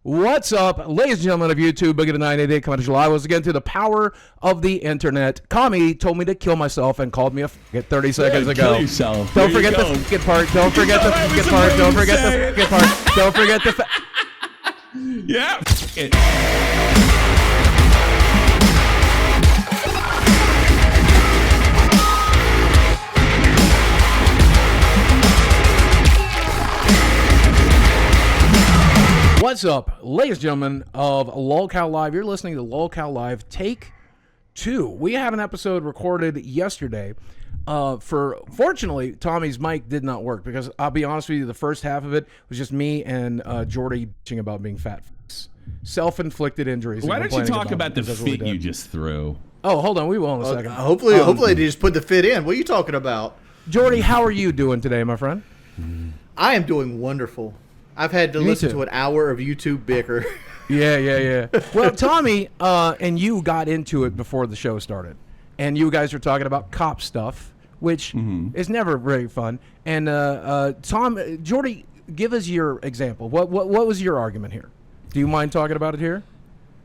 What's up, ladies and gentlemen of YouTube, Boogie the 988 coming to July. Once again, to the power of the internet. Kami told me to kill myself and called me a f***it 30 seconds ago. Kill yourself. Don't forget the f***it part. Don't forget the f***it part. Don't forget the f***it part. Don't forget the Yeah. What's up, ladies and gentlemen of LolCow Live? You're listening to LolCow Live Take 2. We had an episode recorded yesterday. Fortunately, Tommy's mic did not work because I'll be honest with you, the first half of it was just me and Jordy bitching about being fat. Self-inflicted injuries. Why don't you talk about the fit you just threw? Oh, hold on. We will in a second. Hopefully they just put the fit in. What are you talking about? Jordy, how are you doing today, my friend? I am doing wonderful. I've had to listen to an hour of YouTube bicker. Yeah. Well, Tommy and you got into it before the show started, and you guys were talking about cop stuff, which is never very fun. And Jordy, give us your example. What was your argument here? Do you mind talking about it here?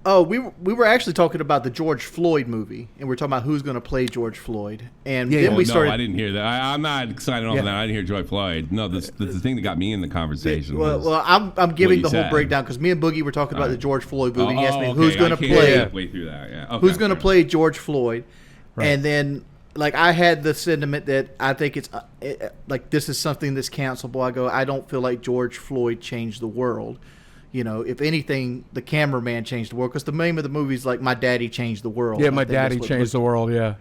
Oh, we were actually talking about the George Floyd movie, and we're talking about who's going to play George Floyd. And then we started. No, I didn't hear that. I'm not excited on that. I didn't hear George Floyd. No, that's the thing that got me in the conversation. Well, I'm giving the whole breakdown because me and Boogie were talking about the George Floyd movie. And he asked me who's going to play. Way through that. Yeah. Okay, who's going to play George Floyd? Right. And then, like, I had the sentiment that I think it's like this is something that's cancelable. I go, I don't feel like George Floyd changed the world. You know, if anything, the cameraman changed the world. Because the name of the movie is like My Daddy Changed the World. Yeah, My Daddy Changed the World, yeah.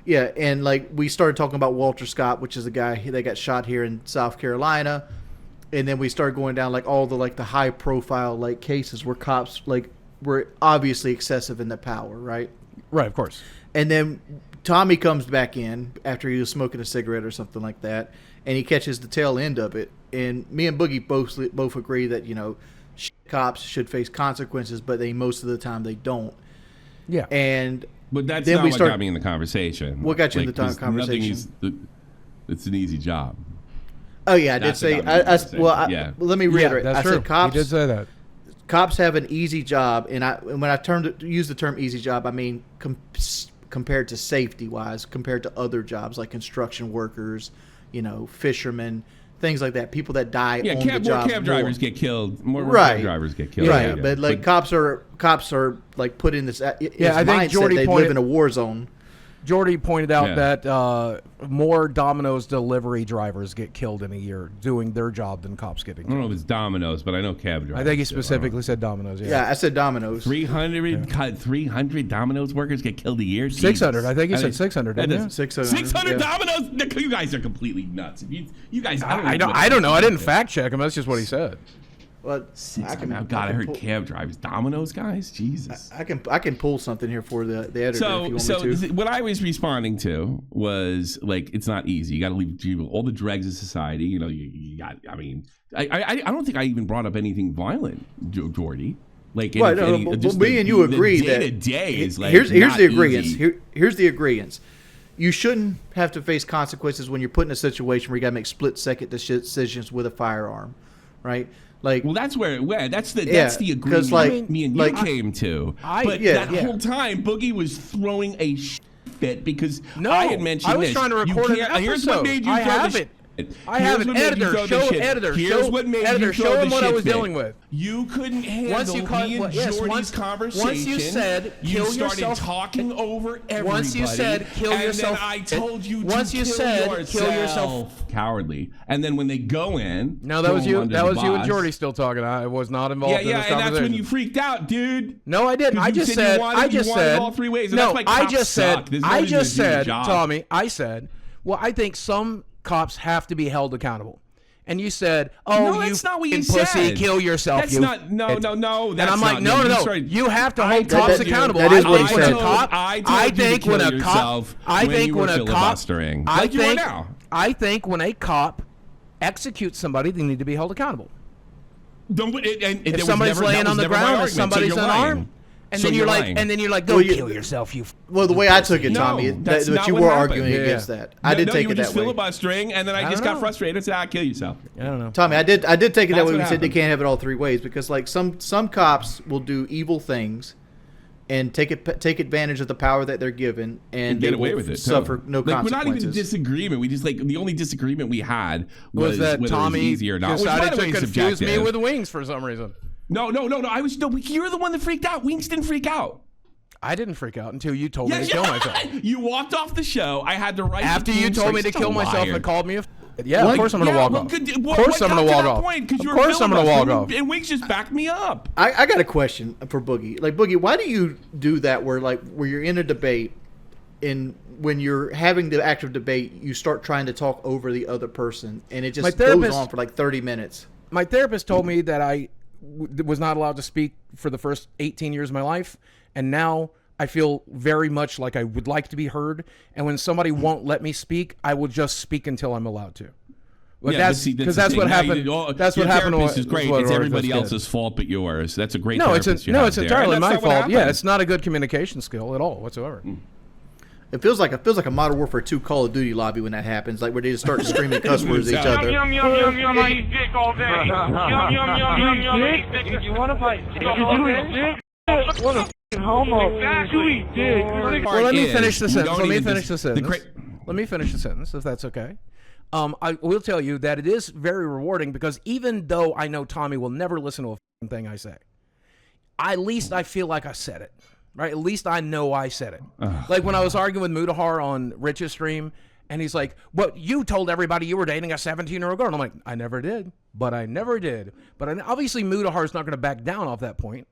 Yeah, and like we started talking about Walter Scott, which is the guy that got shot here in South Carolina. And then we started going down like all the high profile like cases where cops like were obviously excessive in their power, right? Right, of course. And then Tommy comes back in after he was smoking a cigarette or something like that, and he catches the tail end of it. And me and Boogie both agree that, you know, cops should face consequences, but most of the time they don't. Yeah. But that's not what got me in the conversation. What got you in the conversation? It's an easy job. Oh, yeah, I did say. Let me reiterate. That's I true. said cops. You did say that. Cops have an easy job, and when I use the term easy job, I mean compared to safety-wise, compared to other jobs like construction workers, you know, fishermen, things like that. People that die on the job. More cab drivers get killed. More cab drivers get killed. Right, yeah. But like cops are like put in this. I think Jordy they live in a war zone. Jordy pointed out that more Domino's delivery drivers get killed in a year doing their job than cops getting killed. I don't know if it's Domino's, but I know cab drivers. I think he specifically said Domino's. Yeah, I said Domino's. 300 Domino's workers get killed a year? 600. I think he said 600. Didn't you? 600 Domino's? You guys are completely nuts. You guys, I don't know. I didn't fact check him. That's just what he said. Well, I heard cab drivers, Domino's guys. Jesus, I can pull something here for the editor if you want me to. What I was responding to was like, it's not easy. You got to leave all the dregs of society. You know, you got. I mean, I don't think I even brought up anything violent, Jordy. Like, me and you agree that day is like here's the agreement. Here's the agreement. You shouldn't have to face consequences when you're put in a situation where you got to make split-second decisions with a firearm, right? Like, well, that's the agreement like, me and you came to. That whole time, Boogie was throwing a fit because I had mentioned I was this. trying to record an episode. Here's what made you I have it. I have an editor. Show him what I was dealing with. You couldn't handle me and Jordy's conversation. Once you said, you started talking over everybody. Once you said, kill yourself. And then I told you to kill yourself. Cowardly. And then when they go in. No, that was you. That was you and Jordy still talking. I was not involved in this conversation. And that's when you freaked out, dude. No, I didn't. I just said. all three ways. No, I just said, Tommy, I said, well, I think some cops have to be held accountable. And you said, "Oh, that's not what you pussy, said. Kill yourself." That's not. No. And I'm like, no. You have to hold cops accountable. That is what he said. I think when a cop executes somebody, they need to be held accountable. If somebody's laying on the ground, if somebody's unarmed, And So then you're lying. like, go Well, you- kill yourself, you. Well, the way I took it, No, Tommy, that's that not you what were happened. arguing Yeah. against that. I did no, take you were it that just way. filibustering, and then I just got frustrated and said, "Kill yourself." I don't know. Tommy, I did take it that That's way. what We said they happened. can't have it all three ways because like some cops will do evil things and take advantage of the power that they're given and Get they away will with it. suffer too. no Like, we're not even in consequences. disagreement. We just the only disagreement we had Was that whether Tommy it was easy or not. Which, by decided the way, to is confuse me subjective. with Wings for some reason? No. I was you're the one that freaked out. Wings didn't freak out. I didn't freak out until you told me to kill myself. You walked off the show. I had to write. After you told me to kill myself and called me a. Yeah, What? of course I'm gonna walk off. Of course I'm gonna walk off. Of course I'm gonna walk off. And Wings just backed me up. I got a question for Boogie. Like Boogie, why do you do that where you're in a debate and when you're having the active debate, you start trying to talk over the other person and it just goes on for like 30 minutes. My therapist told me that I was not allowed to speak for the first 18 years of my life, and now I feel very much like I would like to be heard. And when somebody won't let me speak, I will just speak until I'm allowed to. But that's because that's what happened. That's what happened. This is great. It's everybody else's fault but yours. That's a great. No, it's entirely my fault. Yeah, it's not. not a good communication skill at all whatsoever. It feels like a Modern Warfare 2 Call of Duty lobby when that happens, like where they just start screaming cuss words at each other. Yum, yum, yum, yum, I eat dick all day. Yum, yum, yum, yum, yum, I eat dick. You want to fight dick all day? What a f***ing homo. Exactly. Dick. Well, let me finish the we sentence. don't Let me even finish the dis- sentence. Let me finish the sentence, if that's okay. I will tell you that it is very rewarding because even though I know Tommy will never listen to a f***ing thing I say, at least I feel like I said it. Right? At least I know I said it. Like when I was arguing with Mutahar on Rich's stream, and he's like, "Well, you told everybody you were dating a 17-year-old girl." And I'm like, "I never did, but I never did." But obviously, Mutahar's not going to back down off that point.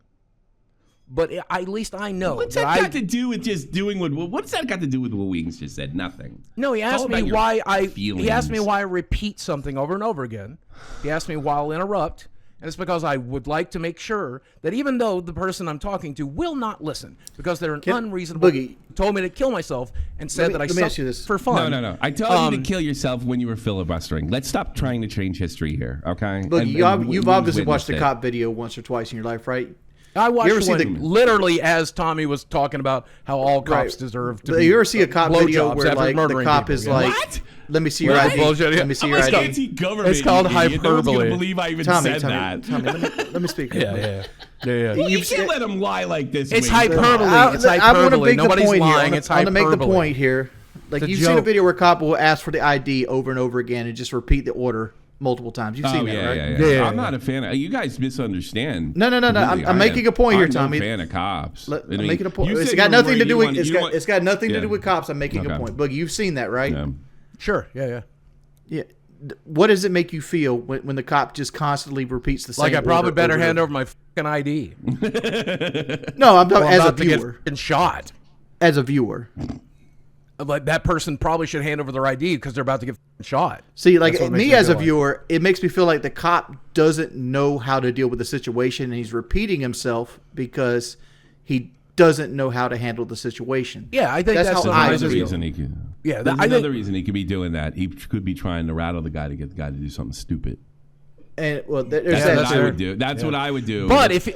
But at least I know. What's that got to do with just doing what? What's that got to do with what Wings just said? Nothing. No, he It's asked all me about your why I. feelings. He asked me why I repeat something over and over again. He asked me why I'll interrupt. And it's because I would like to make sure that even though the person I'm talking to will not listen because they're unreasonable, Boogie, told me to kill myself and said that I let me ask you this. for fun. No. I told you to kill yourself when you were filibustering. Let's stop trying to change history here, okay? Boogie, you've obviously watched the the cop video once or twice in your life, right? I You ever watched see one literally as Tommy was talking about how all cops deserve to be. You ever see a cop video blowjobs where after like the murdering cop people, is yeah. like, What? "Let me see your Well, ID. bullshit, yeah. Let me see your I'm ID." anti-government. It's called you idiot. No one's hyperbole. gonna believe I even Tommy, said that. Tommy, let me speak. Yeah. Well, you can't let him lie like this. It's Wings. hyperbole. It's I want to hyperbole. make the Nobody's point lying. here. It's I want to make the hyperbole. point here. Like It's a you've seen a joke. video where a cop will ask for the ID over and over again and just repeat the order multiple times. You've seen that, right? Yeah. I'm not a fan of. You guys misunderstand. No. Really, I'm making a point here, I'm Tommy. No fan of cops. I'm making a point. you It's said got you nothing were- to do you with. want- It's you got want- it's got nothing to yeah. do with cops. I'm making a Okay. point. Boogie, you've seen that, right? Yeah. Sure. Yeah. Yeah. What does it make you feel when the cop just constantly repeats the same? Like I probably order better over and hand over? over my fucking ID. No, I'm talking Or I'm as a about to get viewer. fucking shot. As a viewer. Like that person probably should hand over their ID because they're about to get fucking shot. See, like That's what makes me me as a feel like. viewer, it makes me feel like the cop doesn't know how to deal with the situation, and he's repeating himself because he doesn't know how to handle the situation. Yeah, I think that's how the I Another feel. reason he could. Yeah, There's I another think- reason he could be doing that. He could be trying to rattle the guy to get the guy to do something stupid. And well, there's That's that what I too. would do. That's what I would do. But if that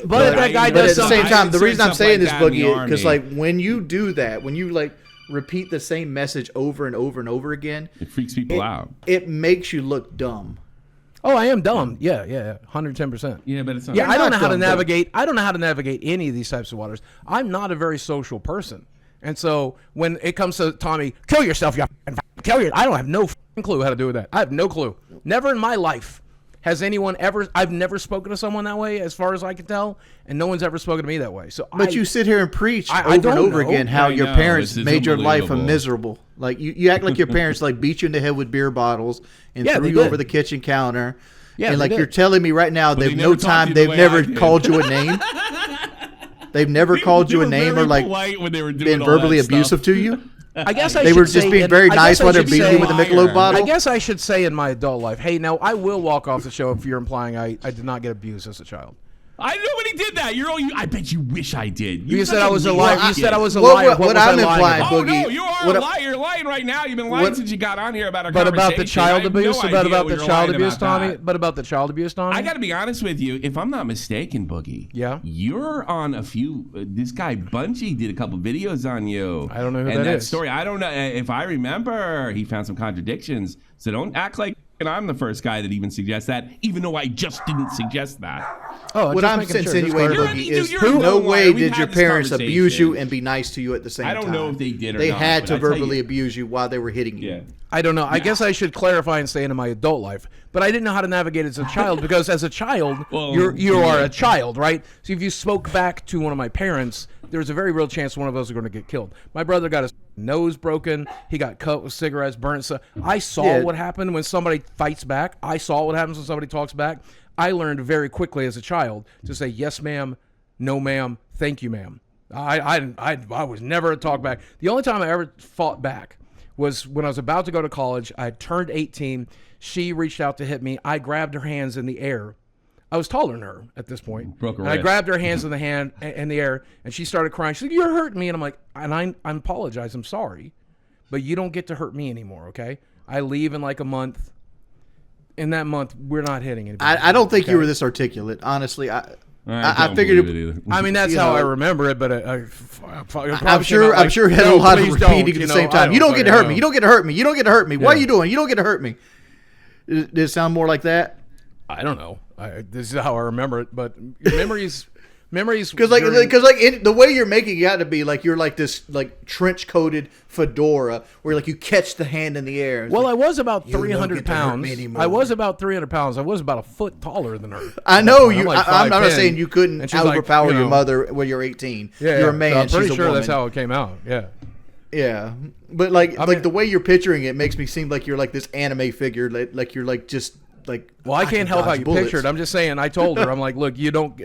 guy But does at the something, same time, the I reason I'm stuff saying like this, that in the Boogie, because army. like when you do that, when you like repeat the same message over and over and over again, it freaks people out. it makes you look dumb. oh, I am dumb. Yeah, 110%. Yeah, but it's not. Yeah, I don't know how to dumb, though. navigate. I don't know how to navigate any of these types of waters. I'm not a very social person, and so when it comes to Tommy, kill yourself, kill your. I don't have no clue how to do that. I have no clue. Never in my life has anyone ever. I've never spoken to someone that way, as far as I can tell, and no one's ever spoken to me that way. So, But you sit here and preach I over and don't over know. again how I your know. parents It's made your life a unbelievable. miserable. Like you act like your parents like beat you in the head with beer bottles and Yeah, threw they you did. over the kitchen counter. Yeah, and they like did. you're telling me right now, they've they no never talked to time. you the They've way never I did. called you a name. They've never called you a name or like when they were doing been all verbally that abusive stuff. to you. I guess I They should were just say being in- very I nice guess I while they're should beating say- you with a Michelob bottle. I guess I should say in my adult life, hey, now I will walk off the show if you're implying I did not get abused as a child. Nobody already did that. I bet you wish I did. You said I was a liar. You said I was a What- liar. what was I'm I lying implying, about? Oh Boogie, no, you are what a I- liar. You're lying right now. You've been lying What- since you got on here about our But conversation. about the child I have abuse. no But idea about what the you're child lying abuse, about Tommy. that. But about the child abuse, Tommy. I got to be honest with you. If I'm not mistaken, Boogie, Yeah? you're on a few. This guy Bunchy did a couple videos on you. I don't know who and that that is. story. I don't know if I remember. He found some contradictions. So don't act like I'm the first guy that even suggests that, even though I just didn't suggest that. Oh, What just I'm making sure, just insinuating, clarifying. Boogie, You're- is you're a no known way liar. We've did had your this parents abuse you conversation. and be nice to you at the same I time. don't know if they did or They not. had but to I tell verbally you- abuse you while they were hitting you. Yeah. I don't know. I guess I should clarify and say into my adult life, but I didn't know how to navigate as a child because as a child, Well, you are yeah. a child, right? So if you spoke back to one of my parents, there's a very real chance one of us are going to get killed. My brother got his nose broken. He got cut with cigarettes, burnt. So I saw Yeah. what happened when somebody fights back. I saw what happens when somebody talks back. I learned very quickly as a child to say yes, ma'am, no, ma'am, thank you, ma'am. I was never a talk back. The only time I ever fought back was when I was about to go to college. I had turned 18. She reached out to hit me. I grabbed her hands in the air. I was taller than her at this point. Broke her and I wrist. grabbed her hands in the air, and she started crying. She said, "You're hurting me," and I'm like, I apologize. I'm sorry, but you don't get to hurt me anymore. Okay? I leave in like a month. In that month, we're not hitting anybody. I don't think you okay? were this articulate. Honestly, I don't figured believe it either. I mean, that's You how know, I remember it, but I'm sure it had a lot of repeating at the same time. You don't get to hurt me. You don't get to hurt me. You don't get to hurt me. What are Yeah. you doing? You don't get to hurt me. Did it sound more like that? I don't know. This is how I remember it, but memories. Because during- the way you're making it got to be like you're like this like trench coated fedora where like you catch the hand in the air. It's Well, like, I was about You don't 300 get to hurt pounds. me anymore. I was about 300 pounds. I was about a foot taller than her. I know I'm you. like I'm not 5'10", saying you couldn't and she's like, overpower you know, your mother when you're 18. Yeah, you're a so man. I'm pretty she's a sure woman. that's how it came out. Yeah. Yeah, but like mean- the way you're picturing it makes me seem like you're like this anime figure, like you're like just like. Well, I can't help how dodge you bullets. picture it. I'm just saying. I told her, I'm like, look, we don't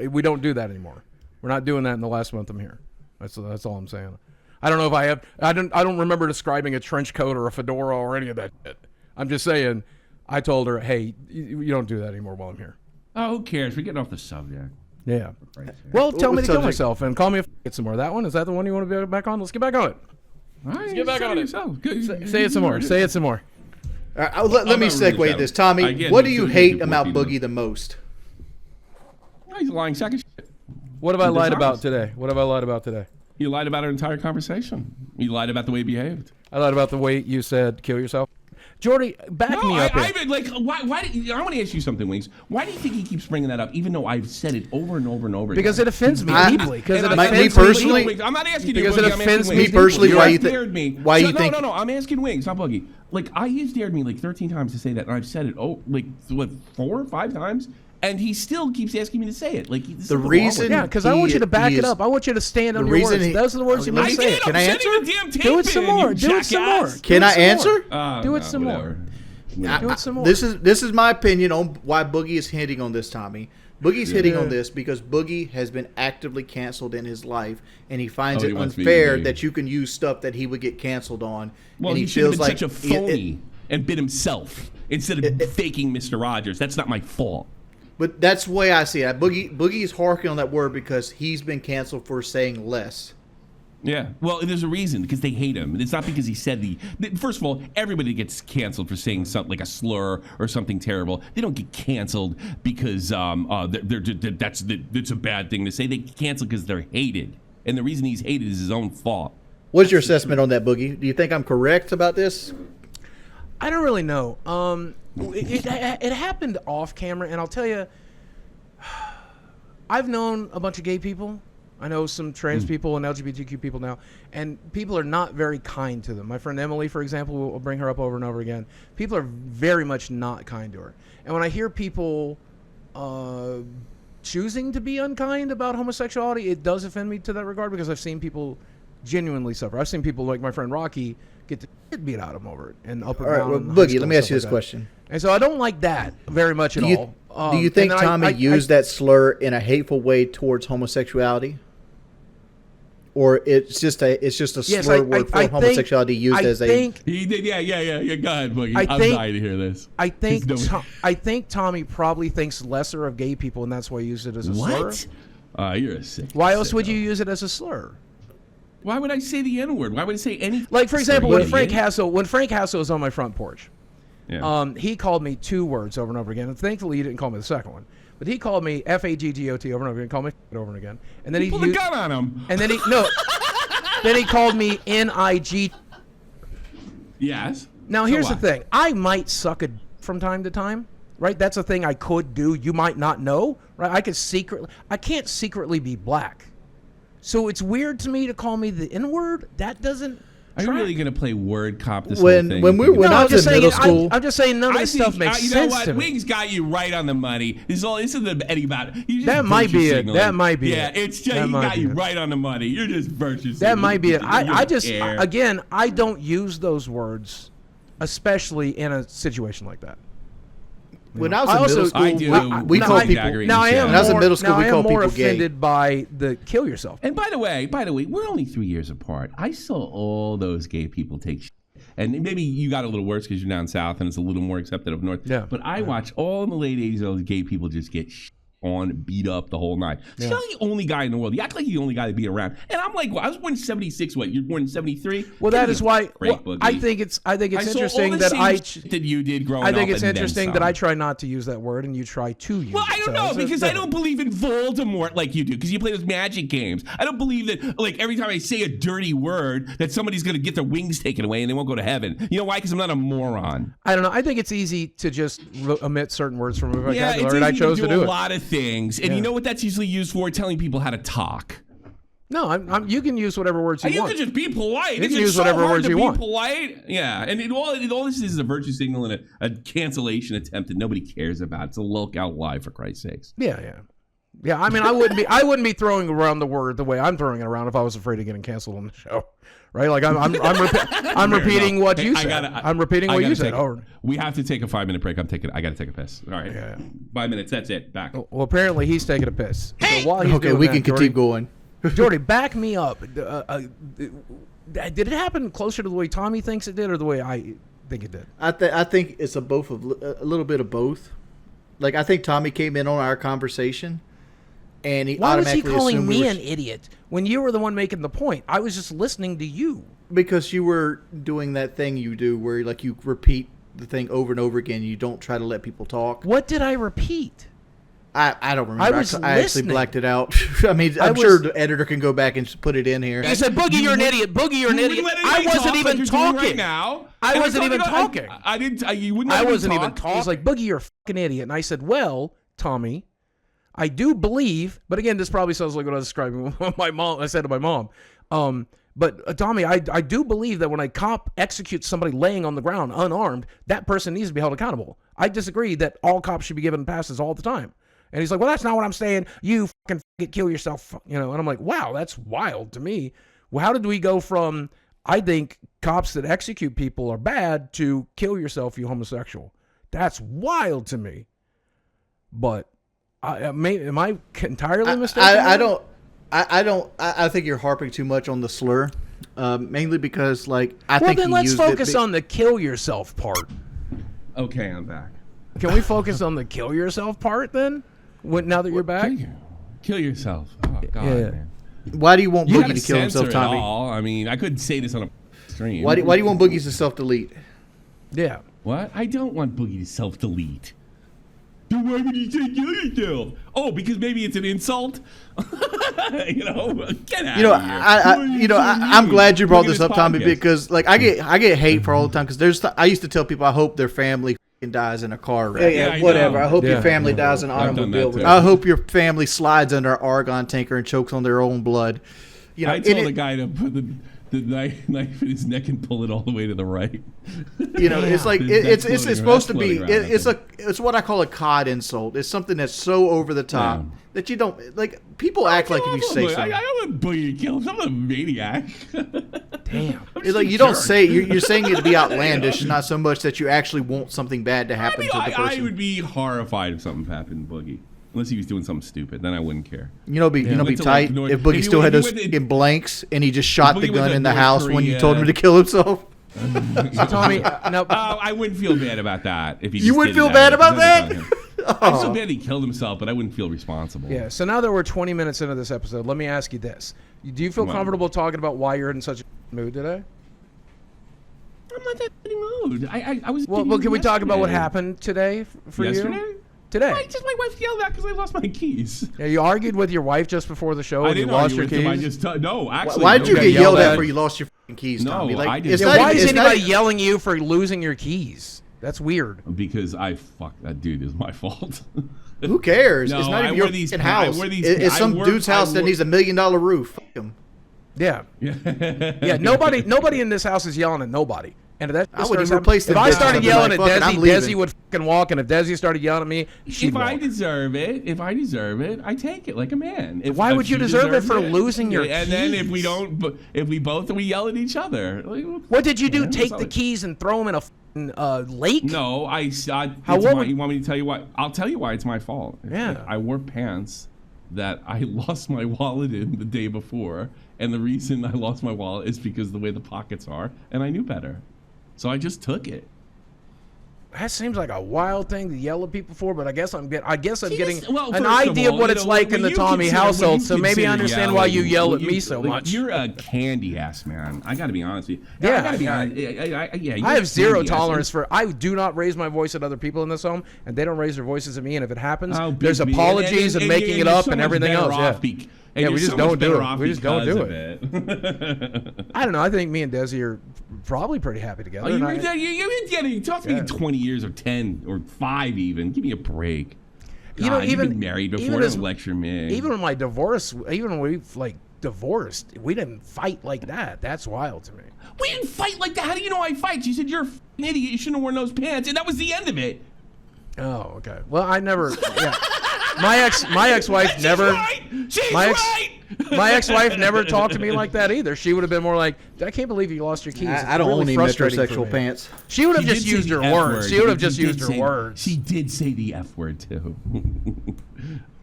do that anymore. We're not doing that in the last month I'm here. That's all I'm saying. I don't know if I have. I don't remember describing a trench coat or a fedora or any of that shit. I'm just saying. I told her, hey, you don't do that anymore while I'm here. Oh, who cares? We're getting off the subject. Yeah. Well, tell me What to kill subject? myself and call me if I get some more. That one? Is that the one you want to be back on? Let's get back on it. All right, get back on it. yourself. Good. Say it some more. Say it some more. All right, let me not really segue shallow. this, Tommy. Again, What do he's you doing hate it about 14. Boogie the most? Oh, he's a lying sack of shit. What have I lied about dishonest. today? What have I lied about today? You lied about our entire conversation. You lied about the way he behaved. I lied about the way you said kill yourself. Jordy, back No, me up here. I like. Why? I want to ask you something, Wings. Why do you think he keeps bringing that up, even though I've said it over and over and over? Because again? it offends me deeply. Because And it I'm me offends personally- Wings, I'm not asking you. Because Boogie, it I'm offends asking me Wings. personally, You why you think- dared me. why you think- No. I'm asking Wings, not Boogie. Like he's dared me like 13 times to say that, and I've said it. Oh, like what, 4 or 5 times, and he still keeps asking me to say it. Like The reason- Yeah, because I want you to back he it is- up. I want you to stand on the your reason words. he- Those are the words you Let need me to I say. did. Can I'm I sending answer? the damn tape Do it some in, more. you Do it some more. jackass. Do Can it I some more. answer? Do it some more. Whatever. Do it some more. This is my opinion on why Boogie is hitting on this, Tommy. Boogie's hitting on this because Boogie has been actively canceled in his life, and he finds Oh, it he wants me to unfair be. that you can use stuff that he would get canceled on. Well, and he he should have feels been like such a phony and been himself instead of faking Mr. Rogers. That's not my fault. But that's the way I see it. Boogie is harking on that word because he's been canceled for saying less. Yeah. Well, there's a reason, because they hate him. It's not because he said first of all, everybody gets canceled for saying something like a slur or something terrible. They don't get canceled because it's a bad thing to say. They get canceled because they're hated. And the reason he's hated is his own fault. What's your assessment on that, Boogie? Do you think I'm correct about this? I don't really know. It happened off camera, and I'll tell you, I've known a bunch of gay people. I know some trans people and LGBTQ people now, and people are not very kind to them. My friend Emily, for example, will bring her up over and over again. People are very much not kind to her. And when I hear people choosing to be unkind about homosexuality, it does offend me to that regard, because I've seen people genuinely suffer. I've seen people like my friend Rocky get the shit beat out of him over it, and up and All right, down. well, in high Boogie, school let me and ask you stuff this like that. question. And so I don't like that very much at all. Do you think and then Tommy used that slur in a hateful way towards homosexuality? Or it's just a Yes, slur word for think- homosexuality used I as a think, He did, yeah. Go ahead, Boogie. I I'm think- dying to hear this. I think, There's no- I think Tommy probably thinks lesser of gay people, and that's why he used it as a slur. What? You're a sick. Why else would sicko. you use it as a slur? Why would I say the N-word? Why would I say any? Like, for example, Sorry, when idiot. Frank Hassel was on my front porch, Yeah. he called me 2 words over and over again. And thankfully, he didn't call me the second one. But he called me F-A-G-G-O-T over and over again, called me over and again. And then he pulled a gun on him. And then then he called me N-I-G. Yes. Now, So here's what? the thing. I might suck a from time to time, right? That's a thing I could do. You might not know, right? I can't secretly be black. So it's weird to me to call me the N-word. That doesn't Are you track. really gonna play word cop this When- whole thing? when we- when No, I I'm was just in saying. middle school- I'm just saying none of I this think, stuff makes you know sense what? to me. Wings got you right on the money. This isn't the Eddie about it. That might be it. That might be yeah, it. it's just That he might got be you it. right on the money. You're just virtue signaling. That might be it. You I don't just care. again, I don't use those words, especially in a situation like that. When I was I in also- middle school, I do. we Now, called I- people. Now I am When I was in more- middle school, now we I am called more people gay. offended by the kill yourself. And by the way, we're only 3 years apart. I saw all those gay people take shit. And maybe you got a little worse because you're down south and it's a little more accepted up north. Yeah. But I watched all in the late 80s, those gay people just get shit on, beat up the whole night. Yeah. You're not the only guy in the world. You act like you're the only guy to be around. And I'm like, well, I was born in 76. What? You're born in 73? Well, that is why Break, well, Boogie. I think it's I saw interesting all the that same shit that you did growing up. I think it's and then interesting that some. I try not to use that word and you try to use Well, it. I don't So know it's because I different. don't believe in Voldemort like you do because you play those magic games. I don't believe that like every time I say a dirty word that somebody's going to get their wings taken away and they won't go to heaven. You know why? Because I'm not a moron. I don't know. I think it's easy to just omit certain words from my Yeah, it's vocabulary, and I easy chose to to do do a it. lot of things, and Yeah. you know what that's usually used for? Telling people how to talk. No, you can use whatever words you You want. can just be polite. You It's can just use so whatever hard words to you be want. polite. Yeah, and all this is a virtue signal and a cancellation attempt that nobody cares about. It's a lookout lie for Christ's sakes. Yeah. I mean, I wouldn't be throwing around the word the way I'm throwing it around if I was afraid of getting canceled on the show, right? Like I'm repeating what you said. I'm repeating what you said. We have to take a 5-minute break. I got to take a piss. All right, Yeah. 5 minutes. That's it. Back. Well, apparently he's taking a piss. So while he's Okay, doing we that, can Jordy, keep going. Jordy, back me up. Did it happen closer to the way Tommy thinks it did, or the way I think it did? I think it's a little bit of both. Like I think Tommy came in on our conversation, and he Why was he automatically calling assumed me we were, an idiot when you were the one making the point? I was just listening to you. because you were doing that thing you do where like you repeat the thing over and over again. You don't try to let people talk. What did I repeat? I don't remember. I was I actually listening. blacked it out. I mean, I'm sure the editor can go back and put it in here. You said, Boogie, you're an idiot. Boogie, you're an You idiot. wouldn't let I anybody wasn't talk even like you're doing talking. right now. I wasn't even about- talking. I didn't. You wouldn't. I let me wasn't even talk. talking. He's like, Boogie, you're a fucking idiot. And I said, well, Tommy, I do believe, but again, this probably sounds like what I was describing with my mom. I said to my mom. But Tommy, I do believe that when a cop executes somebody laying on the ground unarmed, that person needs to be held accountable. I disagree that all cops should be given passes all the time. And he's like, well, that's not what I'm saying. You fucking kill yourself, you know. And I'm like, wow, that's wild to me. Well, how did we go from I think cops that execute people are bad to kill yourself, you homosexual? That's wild to me. But am I entirely mistaken? I think you're harping too much on the slur, mainly because like I well, think then he let's used focus it, on the kill yourself part. Okay, I'm back. Can we focus on the kill yourself part then? Now that you're back? Kill yourself. Oh God, Yeah. man. Why do you want You Boogie gotta to kill himself, censor it Tommy? all. I mean, I couldn't say this on a stream. Why do you want Boogie to self-delete? Yeah. What? I don't want Boogie to self-delete. Then why would you say kill yourself? Oh, because maybe it's an insult. You know, get out of here. I'm glad you brought Look at this up, Tommy, podcast. because like I get hate for all the time because I used to tell people I hope their family dies in a car wreck. Yeah, I whatever. know. I hope Yeah. your family dies in an I've done that automobile. too. I hope your family slides under an argon tanker and chokes on their own blood. You know, I told the guy to put the knife in his neck and pull it all the way to the right. You know, it's like That's it's floating supposed to around, be. that's floating It's what I call a cod insult. It's something that's so over the top Yeah. that you don't like. People act like if you say I something. don't want Boogie to kill him. I'm not a maniac. Damn. It's like you don't say you're saying it to be outlandish, not so much that you actually want something bad to I happen mean, to the person. I would be horrified if something happened to Boogie. Unless he was doing something stupid, then I wouldn't care. You know, be Went to, tight like, North- if Boogie if still he had went- those if he went- in blanks and he just shot the Boogie went gun to in the North house when you Korea. told him to kill himself. So Tommy, now I wouldn't feel bad about that. If he You just wouldn't did feel it bad that way, about 'cause that? I'm so bad he killed himself, but I wouldn't feel responsible. Yeah. So now that we're 20 minutes into this episode, let me ask you this: do you feel comfortable talking about why you're in such a mood today? I'm not that in a mood. I was. Well, can we talk about what happened today for you? Today. My wife yelled at because I lost my keys. Yeah, you argued with your wife just before the show and you lost your keys? No, actually. Why did you get yelled at for you lost your keys, Tommy? No, like, I didn't. Why is anybody yelling at you for losing your keys? That's weird. Because that dude is my fault. Who cares? No, it's not even your house. It's some dude's house that needs $1 million roof. Fuck him. Yeah. Yeah. Nobody in this house is yelling at nobody. And if I would replace if I started yelling at Desi would fucking walk. And if Desi started yelling at me, she'd walk. I deserve it, I take it like a man. Why would you deserve it for losing your keys? And then if we yell at each other. What did you do? Take the keys and throw them in a lake? No, you want me to tell you why? I'll tell you why it's my fault. Yeah. I wore pants that I lost my wallet in the day before, and the reason I lost my wallet is because of the way the pockets are, and I knew better. So I just took it. That seems like a wild thing to yell at people for, but I guess I'm getting an idea idea of what it's like in the Tommy household. So maybe I understand why you yell at me so much. You're a candy ass man. I got to be honest with you. Yeah, I got to be honest. I have zero tolerance for. I do not raise my voice at other people in this home, and they don't raise their voices at me. And if it happens, there's apologies and making it up and everything else. Yeah, we just don't do it. We just don't do it. I don't know. I think me and Desi are probably pretty happy together. You talked to me 20 years or 10 or 5 even. Give me a break. God, you've been married before. Don't lecture me. Even when my divorce, even when we divorced, we didn't fight like that. That's wild to me. We didn't fight like that. How do you know I fight? She said you're an idiot. You shouldn't have worn those pants, and that was the end of it. Oh, okay. Well, I never. Yeah. My ex-wife never. My ex-wife never talked to me like that either. She would have been more like, "I can't believe you lost your keys." I don't own any metrosexual pants. She would have just used her words. She would have just used her words. She did say the F word too.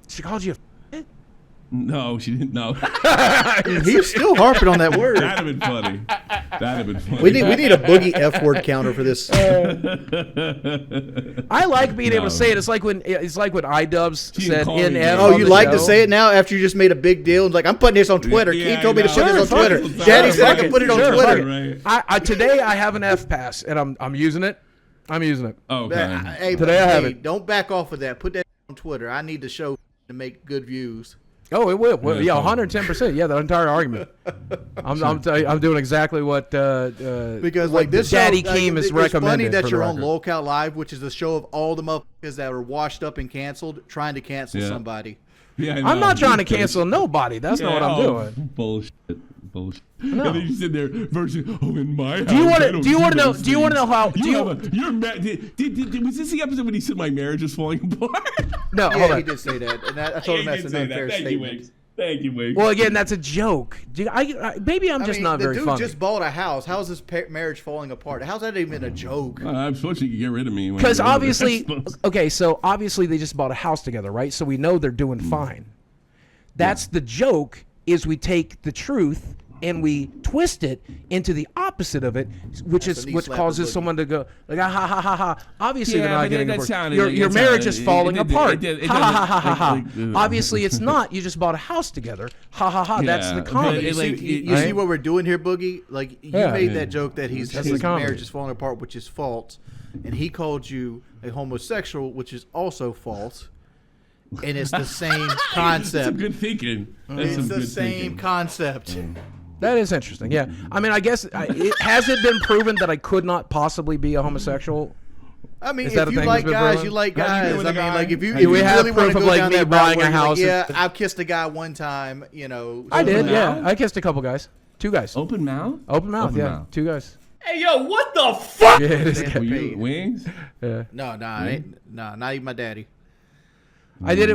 She called you. No, she didn't. No. He's still harping on that word. That'd have been funny. We need a boogie F word counter for this. I like being able to say it. It's like when iDubbbz said NF. Oh, you like to say it now after you just made a big deal? Like, I'm putting this on Twitter. He told me to put this on Twitter. Daddy said I can put it on Twitter. Right. Today I have an F pass and I'm using it. I'm using it. Okay. Hey, today I have it. Don't back off of that. Put that on Twitter. I need the show to make good views. Oh, it will. Well, yeah, 110%. Yeah, the entire argument. I'm doing exactly what because like this Daddy show, Keem is recommended. It's funny that you're on Lolcow Live, which is the show of all the motherfuckers that are washed up and canceled, trying to cancel somebody. Yeah, I'm not trying to cancel nobody. That's not what I'm doing. Bullshit. No. And then you sit there versus in my house. Do you want to know how? You're mad. Was this the episode when he said my marriage is falling apart? No, hold on. He did say that, and I told him that's an unfair statement. Thank you, Wings. Well, again, that's a joke. Maybe I'm just not very funny. The dude just bought a house. How's his marriage falling apart? How's that even a joke? I'm supposed to get rid of me. Because obviously, so obviously they just bought a house together, right? So we know they're doing fine. That's the joke. Is we take the truth and we twist it into the opposite of it, which causes someone to go like, ha ha ha ha. Obviously, they're not getting divorced. Your marriage is falling apart. Ha ha ha ha ha. Obviously, it's not. You just bought a house together. Ha ha ha. That's the comedy. You see what we're doing here, Boogie? Like you made that joke that his marriage is falling apart, which is false, and he called you a homosexual, which is also false. And it's the same concept. That's good thinking. It's the same concept. That is interesting. Yeah. I mean, I guess has it been proven that I could not possibly be a homosexual? I mean, if you like guys, you like guys. I mean, like if you have really proof want to of go like down me that buying route, a house. yeah, I've kissed a guy one time. You know, I did. Yeah, I kissed a couple guys. 2 guys. Open mouth. Open mouth. Yeah, 2 guys. Hey, yo, what the fuck? Yeah, it is. Were you Wings? Yeah. No, not even my daddy. I did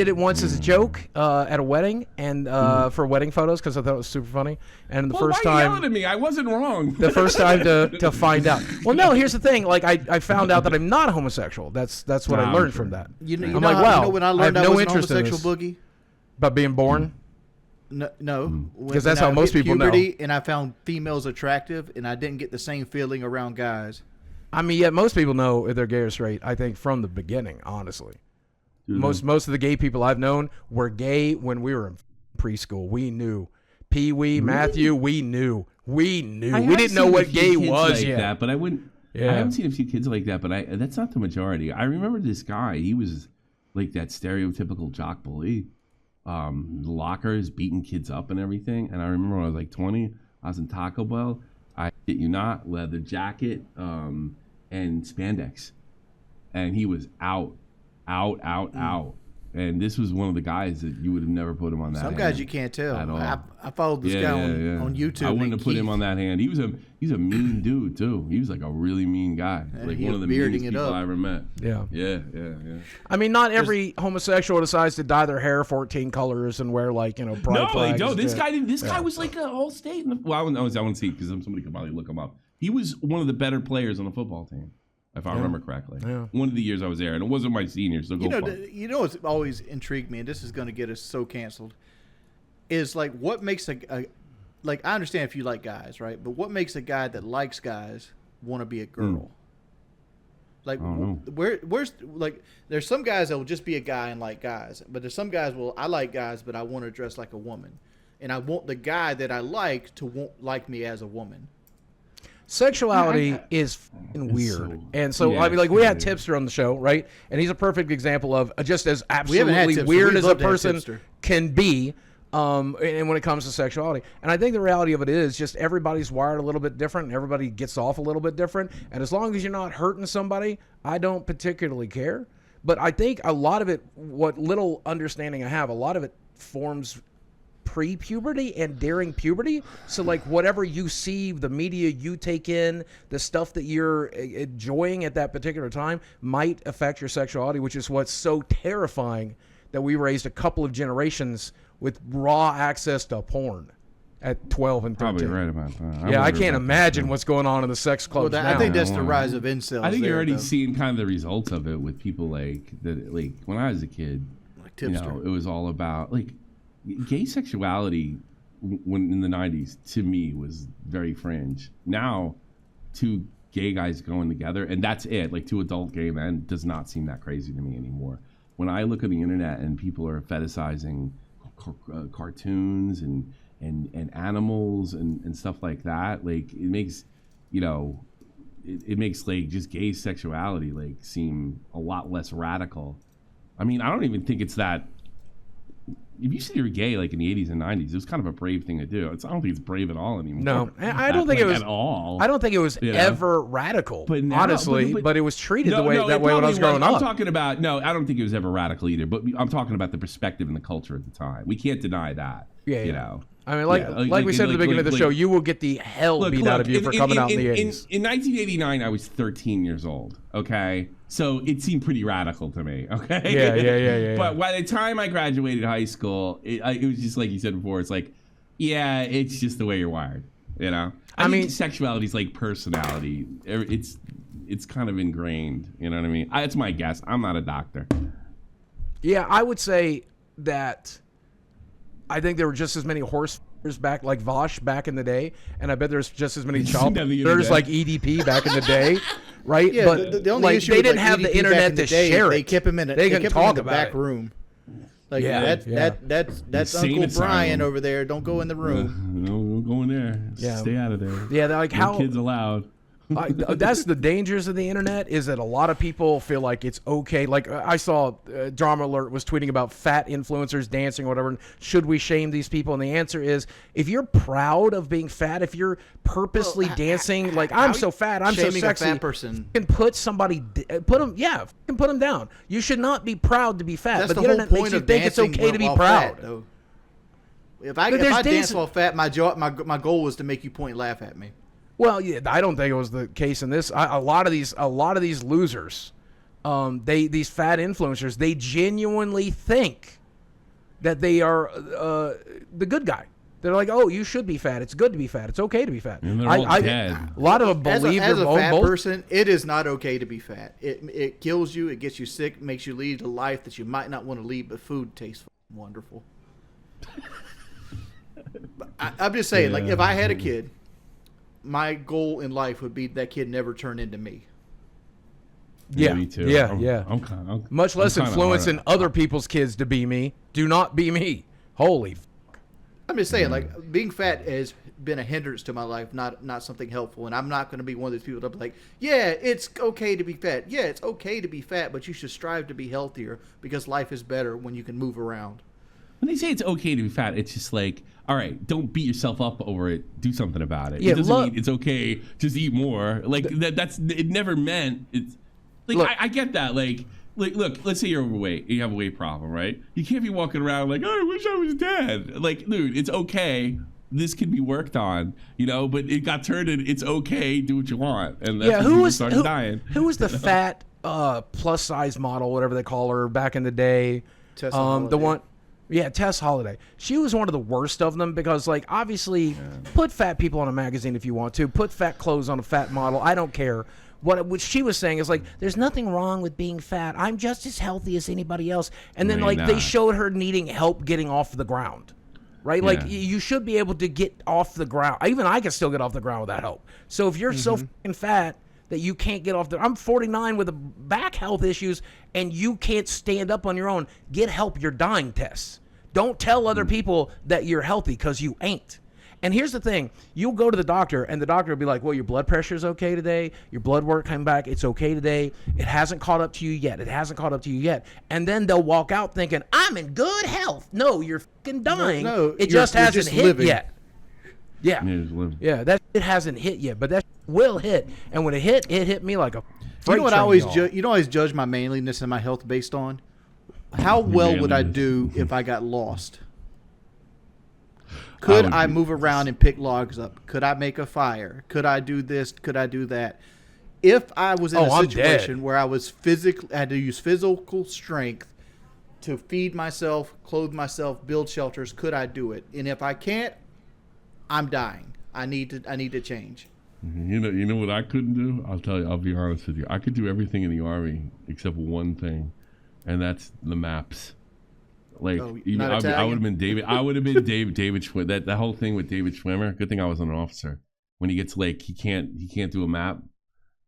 it once as a joke at a wedding and for wedding photos because I thought it was super funny. And the first time, why are you yelling at me? I wasn't wrong. The first time to find out. Well, no. Here's the thing. Like I found out that I'm not homosexual. That's what I learned from that. You I'm like, wow. You know when I learned have I no was interest homosexual, in Boogie? About being born. No, because that's how most people know. And I found females attractive, and I didn't get the same feeling around guys. I mean, yeah, most people know if they're gay or straight. I think from the beginning, honestly. Most of the gay people I've known were gay when we were in preschool. We knew. Pee Wee, Matthew, we knew. We didn't know what gay was yet. That, but I wouldn't. Yeah. I haven't seen a few kids like that, but that's not the majority. I remember this guy. He was like that stereotypical jock bully. Lockers, beating kids up and everything. And I remember when I was like 20, I was in Taco Bell. I shit you not, leather jacket, and spandex. And he was out. And this was one of the guys that you would have never put him on that Some hand guys you can't tell. at all. I followed this guy on YouTube. I wouldn't named have put him Keith. on that hand. He's a mean dude too. He was like a really mean guy. Like he one was of the bearding meanest it people up. I ever met. Yeah. Yeah. I mean, not every homosexual decides to dye their hair 14 colors and wear pride flags. No, this Yeah. guy didn't. This guy was like a whole state. I want to see because somebody could probably look him up. He was one of the better players on the football team, if I remember correctly. Yeah. One of the years I was there, and it wasn't my senior. So go fuck. You know what's always intrigued me, and this is going to get us so canceled, is like what makes like I understand if you like guys, right? But what makes a guy that likes guys want to be a girl? Like where's like there's some guys that will just be a guy and like guys, but there's some guys I like guys, but I want to dress like a woman, and I want the guy that I like to like me as a woman. Sexuality is fucking weird. And so, I mean, like, we had Tipster on the show, right? And he's a perfect example of just as absolutely weird as a person can be and when it comes to sexuality. And I think the reality of it is just everybody's wired a little bit different and everybody gets off a little bit different. And as long as you're not hurting somebody, I don't particularly care. But I think a lot of it, what little understanding I have, a lot of it forms pre-puberty and during puberty. So like whatever you see, the media you take in, the stuff that you're enjoying at that particular time might affect your sexuality, which is what's so terrifying that we raised a couple of generations with raw access to porn at 12 and 13. Probably right about that. I can't imagine what's going on in the sex clubs now. I think that's the rise of incels. I think you're already seeing kind of the results of it with people like that. Like when I was a kid, like Tipster. It was all about like gay sexuality when in the 90s to me was very fringe. Now, two gay guys going together, and that's it. Like two adult gay men does not seem that crazy to me anymore. When I look at the internet and people are fetishizing cartoons and animals and stuff like that, like it makes it makes like just gay sexuality like seem a lot less radical. I mean, I don't even think it's that. If you said you were gay like in the 80s and 90s, it was kind of a brave thing to do. I don't think it's brave at all anymore. No, I don't think it was at all. I don't think it was ever radical, but now, honestly. But it was treated that way when I was growing up. up. I'm talking about I don't think it was ever radical either. But I'm talking about the perspective and the culture at the time. We can't deny that. You know. I mean, like we said at the beginning of the show, you will get the hell beat out of you for coming out in the 80s. In 1989, I was 13 years old, okay? So it seemed pretty radical to me, okay? Yeah. But by the time I graduated high school, it was just like you said before, it's like, yeah, it's just the way you're wired, you know? I mean, sexuality is like personality. It's kind of ingrained, you know what I mean? It's my guess. I'm not a doctor. Yeah, I would say that I think there were just as many horse back like Vosh back in the day, and I bet there's just as many child there's like EDP back in the day, right? Yeah, but the only issue they didn't like have EDP the internet to share it. They kept him in they couldn't talk in the back room. Like that's Uncle Brian over there. Don't go in the room. No, go in there. Yeah. Stay out of there. Yeah, they're like no kids allowed. That's the dangers of the internet, is that a lot of people feel like it's okay. Like I saw Drama Alert was tweeting about fat influencers dancing or whatever. And should we shame these people? And the answer is, if you're proud of being fat, if you're purposely dancing, like I'm so fat, I'm so sexy, a fat person. You can put somebody, put them down. You should not be proud to be fat. That's but the the whole internet point makes you of think it's okay to be proud. Fat, though. If I dance while fat, my goal was to make you point and laugh at me. Well, yeah, I don't think it was the case in this. A lot of these losers, these fat influencers, they genuinely think that they are the good guy. They're like, oh, you should be fat. It's good to be fat. It's okay to be fat. And they're all dead. A lot of them believe as a fat person, it is not okay to be fat. It kills you. It gets you sick. Makes you lead a life that you might not want to lead. But food tastes wonderful. I'm just saying, like, if I had a kid, my goal in life would be that kid never turn into me. Yeah, me too. yeah, I'm, yeah. I'm kind of much less influencing other people's kids to be me. Do not be me. Holy. I'm just saying, like, being fat has been a hindrance to my life, not something helpful. And I'm not going to be one of those people that be like, yeah, it's okay to be fat. Yeah, it's okay to be fat, but you should strive to be healthier because life is better when you can move around. When they say it's okay to be fat, it's just like, all right, don't beat yourself up over it. Do something about it. Yeah, it doesn't mean it's okay. Just eat more. Like that's it. Never meant it's like I get that. Like look, let's say you're overweight. You have a weight problem, right? You can't be walking around like, oh, I wish I was dead. Like, dude, it's okay. This can be worked on, you know. But it got turned in. It's okay. Do what you want. And that's when people started dying. Who was the fat plus size model, whatever they call her, back in the day? Tessa Holiday. The one. Yeah, Tess Holiday. She was one of the worst of them because, like, obviously, put fat people on a magazine if you want to. Put fat clothes on a fat model. I don't care. What she was saying is, like, there's nothing wrong with being fat. I'm just as healthy as anybody else. And then, they showed her needing help getting off the ground. Right? Yeah. Like, you should be able to get off the ground. Even I can still get off the ground without help. So if you're so fucking fat that you can't get off I'm 49 with back health issues, and you can't stand up on your own. Get help. You're dying, Tess. Don't tell other people that you're healthy, because you ain't. And here's the thing. You'll go to the doctor, and the doctor will be like, well, your blood pressure's okay today. Your blood work came back. It's okay today. It hasn't caught up to you yet. It hasn't caught up to you yet. And then they'll walk out thinking, I'm in good health. No, you're fucking dying. No, it just hasn't hit living. yet. Yeah. That it hasn't hit yet, but that will hit. And when it hit me like a You know what I freight always train, you know, I always judge my manliness and my health based on how well would I do if I got lost. Could I move around and pick logs up? Could I make a fire? Could I do this? Could I do that? If I was in a situation where I was had to use physical strength to feed myself, clothe myself, build shelters, could I do it? And if I can't, I'm dying. I need to change. You know what I couldn't do? I'll tell you. I'll be honest with you. I could do everything in the Army except one thing, and that's the maps. Like, I would have been David. I would have been David Schwimmer. That whole thing with David Schwimmer. Good thing I was an officer. When he gets like he can't do a map.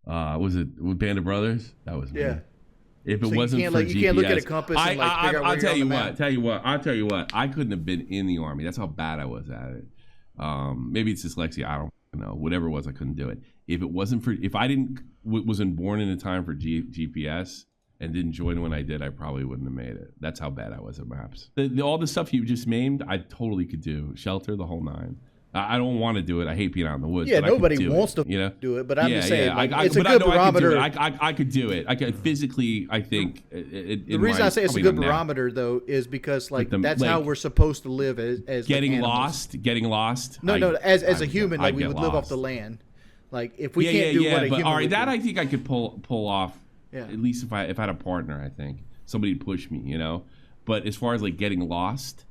Was it with Band of Brothers? That was me. If it wasn't for GPS, you can't look at a compass and figure out where I'll tell you what. I'll tell you what. I couldn't have been in the Army. That's how bad I was at it. Maybe it's dyslexia. I don't know. Whatever it was, I couldn't do it. If I wasn't born in a time for GPS. And didn't join when I did, I probably wouldn't have made it. That's how bad I was at maps. All the stuff you just named, I totally could do. Shelter, the whole nine. I don't want to do it. I hate being out in the woods. Yeah, but nobody wants to do it, but I'm just saying, it's a good barometer. I could do it. I could physically, I think. The reason I say it's a good barometer, though, is because that's how we're supposed to live as getting lost. No, as a human, we would live off the land. Like if we can't do what a human. All right, that do. I think I could pull off. Yeah. At least if I had a partner, I think somebody would push me, you know. But as far as like getting lost,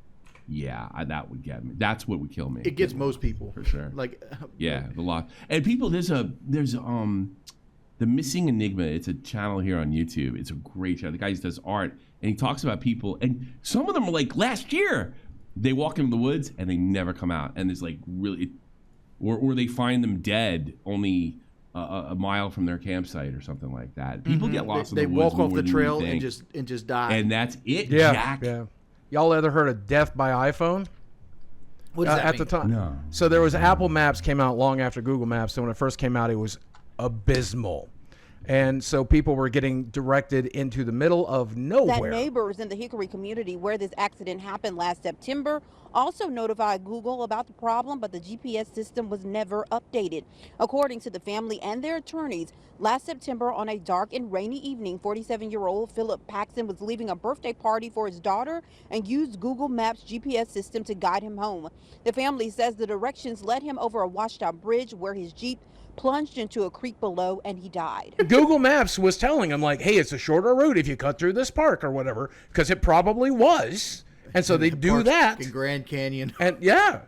that would get me. That's what would kill me. It gets most people for sure. The lost and people. There's the Missing Enigma. It's a channel here on YouTube. It's a great channel. The guy does art and he talks about people. And some of them are like last year they walk into the woods and they never come out. And there's like really, or they find them dead only a mile from their campsite or something like that. People get lost in the woods. They walk off the trail and just die. And that's it, Jack. Yeah. Y'all ever heard of death by iPhone? What does that at mean? the time? No. So there was Apple Maps came out long after Google Maps. So when it first came out, it was abysmal. And so people were getting directed into the middle of nowhere. That neighbors in the Hickory community where this accident happened last September also notified Google about the problem, but the GPS system was never updated. According to the family and their attorneys, last September on a dark and rainy evening, 47-year-old Philip Paxton was leaving a birthday party for his daughter and used Google Maps GPS system to guide him home. The family says the directions led him over a washed out bridge where his Jeep plunged into a creek below and he died. Google Maps was telling him like, hey, it's a shorter route if you cut through this park or whatever, because it probably was. And so they do that. In Grand Canyon. And yeah.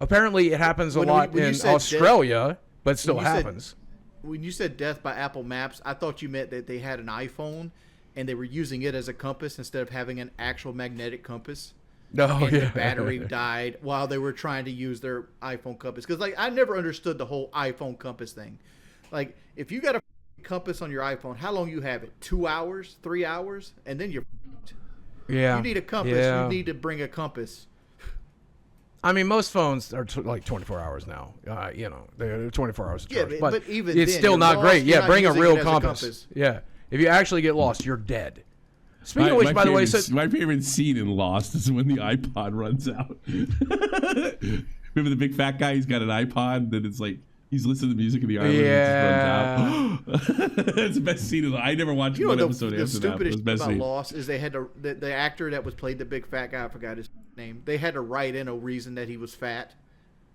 Apparently it happens a lot in Australia, but it still happens. When you said death by Apple Maps, I thought you meant that they had an iPhone and they were using it as a compass instead of having an actual magnetic compass. The battery died while they were trying to use their iPhone compass. Because I never understood the whole iPhone compass thing. Like, if you got a compass on your iPhone. How long you have it? 2 hours, 3 hours, and then you're. Yeah. You need a compass. Yeah. You need to bring a compass. I mean, most phones are like 24 hours now. You know, they're 24 hours. Yeah, charge, but even it's then, still you're not lost, great. you're Yeah, not bring a using real it as a compass. compass. Yeah, if you actually get lost, you're dead. Speaking of which, by the way, my favorite scene in Lost is when the iPod runs out. Remember the big fat guy? He's got an iPod that it's like he's listening to music in the island and it just runs out. It's the best scene. I never watched one episode the after that. stupidest It was best about scene. Lost is they had to the actor that was played the big fat guy. I forgot his name. They had to write in a reason that he was fat.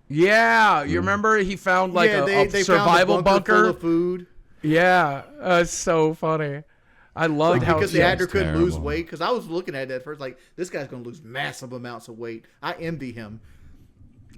Yeah, you remember he found like a they survival found a bunker full bunker. of food. Yeah, it's so funny. I loved how Because the actor couldn't terrible. lose weight. Because I was looking at it at first, like this guy's gonna lose massive amounts of weight. I envy him.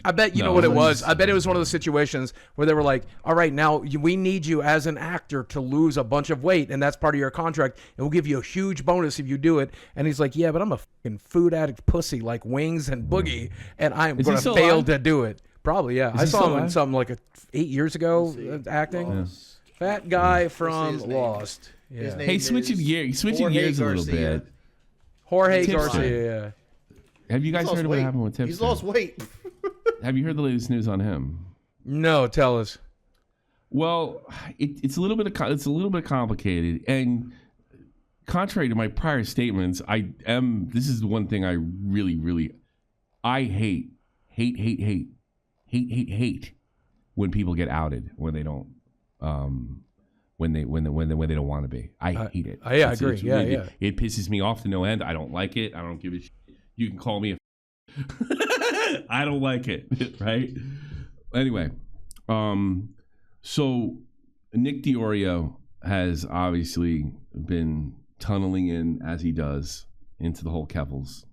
I bet you know what it was. I bet it was one of those situations where they were like, all right, now we need you as an actor to lose a bunch of weight, and that's part of your contract, and we'll give you a huge bonus if you do it. And he's like, yeah, but I'm a fucking food addict pussy like Wings and Boogie, and I'm going to fail to do it. Probably, yeah. I saw him in something like 8 years ago acting. Fat guy from Lost. Yeah. Hey, switching gears a little bit. Jorge Tipster. Garcia. Have you guys heard what happened with Tipster? He's lost weight. Have you heard the latest news on him? No, tell us. Well, it's a little bit complicated, and contrary to my prior statements, this is the one thing I really hate when people get outed when they don't when they don't want to be. I hate it. Yeah, I agree. Yeah. It pisses me off to no end. I don't like it. I don't give a shit. You can call me a I don't like it, right? Anyway, so Nick DiOrio has obviously been tunneling in, as he does, into the whole Keffels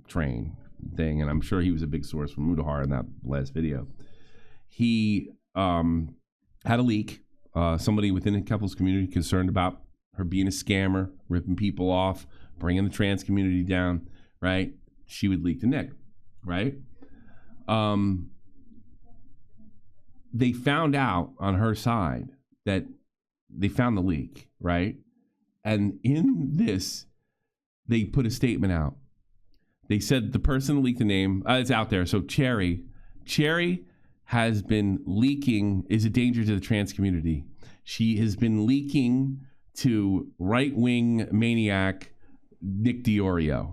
train thing, and I'm sure he was a big source for Mudahar in that last video. He had a leak. Somebody within the Keffels community concerned about her being a scammer, ripping people off, bringing the trans community down, right? She would leak to Nick, right? They found out on her side that they found the leak, right? And in this, they put a statement out. They said the person that leaked the name, it's out there. So Cherry has been leaking, is a danger to the trans community. She has been leaking to right-wing maniac Nick DiOrio.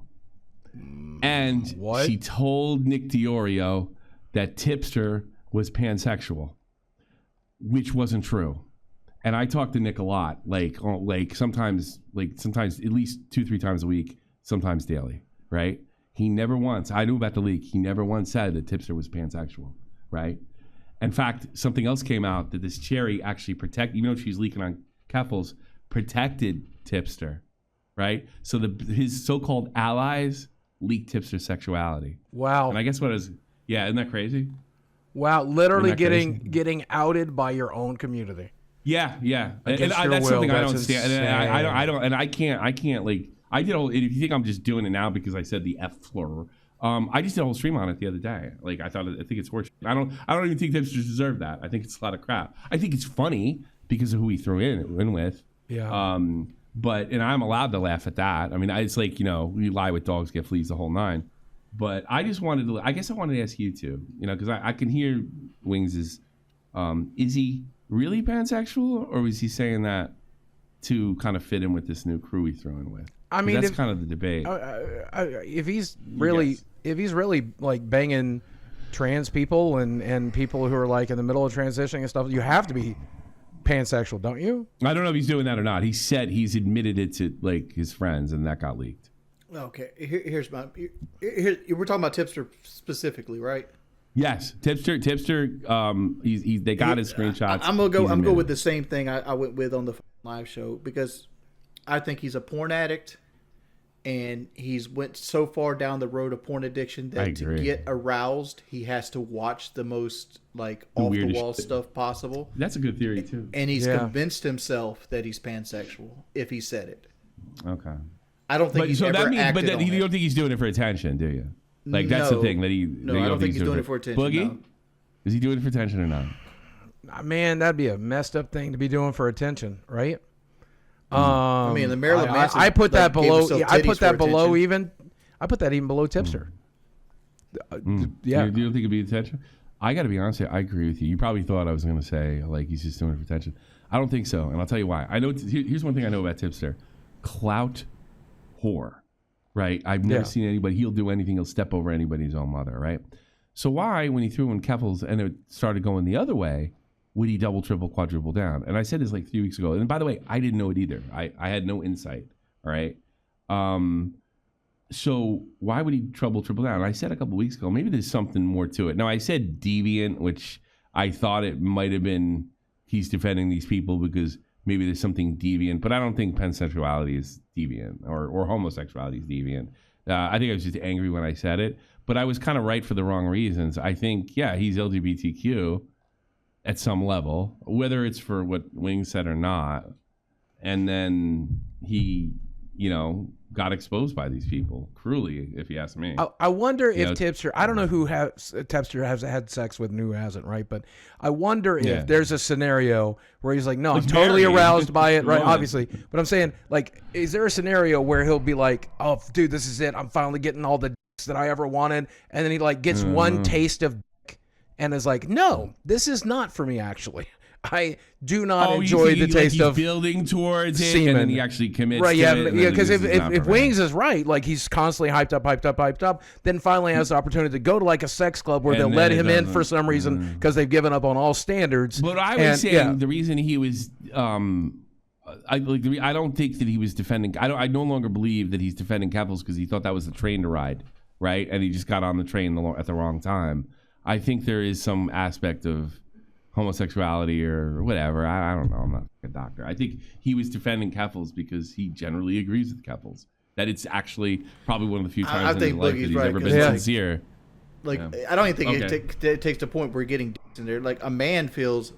And she told Nick DiOrio that Tipster was pansexual, which wasn't true. And I talked to Nick a lot, like sometimes at least 2-3 times a week, sometimes daily, right? He never once, I knew about the leak, he never once said that Tipster was pansexual, right? In fact, something else came out that this Cherry actually even though she's leaking on Keffels, protected Tipster, right? So his so-called allies leaked Tipster's sexuality. Wow. And I guess isn't that crazy? Wow, literally getting outed by your own community. Yeah. And Against your that's will. something I That's don't stand. insane. And I don't, and I can't like, I did if you think I'm just doing it now because I said the F slur, I just did a whole stream on it the other day. Like I think it's horseshit. I don't even think Tipsters deserve that. I think it's a lot of crap. I think it's funny because of who he threw in with. Yeah. But I'm allowed to laugh at that. I mean, it's like, we lie with dogs, get fleas, the whole nine. But I just wanted to ask you two, because I can hear Wings is he really pansexual, or was he saying that to kind of fit in with this new crew he threw in with? I mean, that's kind of the debate. If he's really like banging trans people and people who are like in the middle of transitioning and stuff, you have to be pansexual, don't you? I don't know if he's doing that or not. He said he's admitted it to like his friends, and that got leaked. Okay, here's we're talking about Tipster specifically, right? Yes, Tipster. They got his screenshots. I'm gonna go with the same thing I went with on the live show, because I think he's a porn addict, and he's went so far down the road of porn addiction that to get aroused, he has to watch the most like off the wall stuff possible. That's a good theory too. And he's convinced himself that he's pansexual if he said it. Okay. I don't think he's ever acted on it. You don't think he's doing it for attention, do you? Like that's the thing that he. No, I don't think he's doing it for attention. Boogie, no. Is he doing it for attention or not? man, that'd be a messed up thing to be doing for attention, right? I mean, the Marilyn Manson. I put that gave below. himself Yeah, I put titties that for below attention. even. I put that even below tipster. Yeah. You don't think it'd be attention? I got to be honest here. I agree with you. You probably thought I was going to say like he's just doing it for attention. I don't think so, and I'll tell you why. I know. Here's one thing I know about tipster: clout whore. Right? I've never seen anybody. He'll do anything. He'll step over anybody's own mother. Right? So why, when he threw in Keffels and it started going the other way, would he double, triple, quadruple down? And I said this like 3 weeks ago. And by the way, I didn't know it either. I had no insight. All right. So why would he triple down? And I said a couple weeks ago, maybe there's something more to it. Now I said deviant, which I thought it might have been he's defending these people because maybe there's something deviant, but I don't think pansexuality is deviant or homosexuality is deviant. I think I was just angry when I said it, but I was kind of right for the wrong reasons. I think, yeah, he's LGBTQ at some level, whether it's for what Wings said or not. And then he, got exposed by these people cruelly, if you ask me. I wonder if Tipster, I don't know who Tipster has had sex with and who hasn't, right? But I wonder if there's a scenario where he's like, no, I'm totally aroused by it, right? Obviously. But I'm saying, like, is there a scenario where he'll be like, oh, dude, this is it. I'm finally getting all the dicks that I ever wanted. And then he, like, gets one taste of dick and is like, no, this is not for me, actually. I do not enjoy the taste of building towards it, semen. and then he actually commits right, to it. Yeah, because if Wings is right, like he's constantly hyped up, then finally has the opportunity to go to like a sex club where they'll let him in for some reason because they've given up on all standards. But I was saying the reason he was, I don't think that he was defending. I no longer believe that he's defending Keffels because he thought that was the train to ride, right? And he just got on the train at the wrong time. I think there is some aspect of homosexuality or whatever. I don't know. I'm not a doctor. I think he was defending Keffels because he generally agrees with Keffels. That it's actually probably one of the few times in his life that he's ever been sincere. Like, I don't even think it takes the point where we're getting dicks in there. Like, a man feels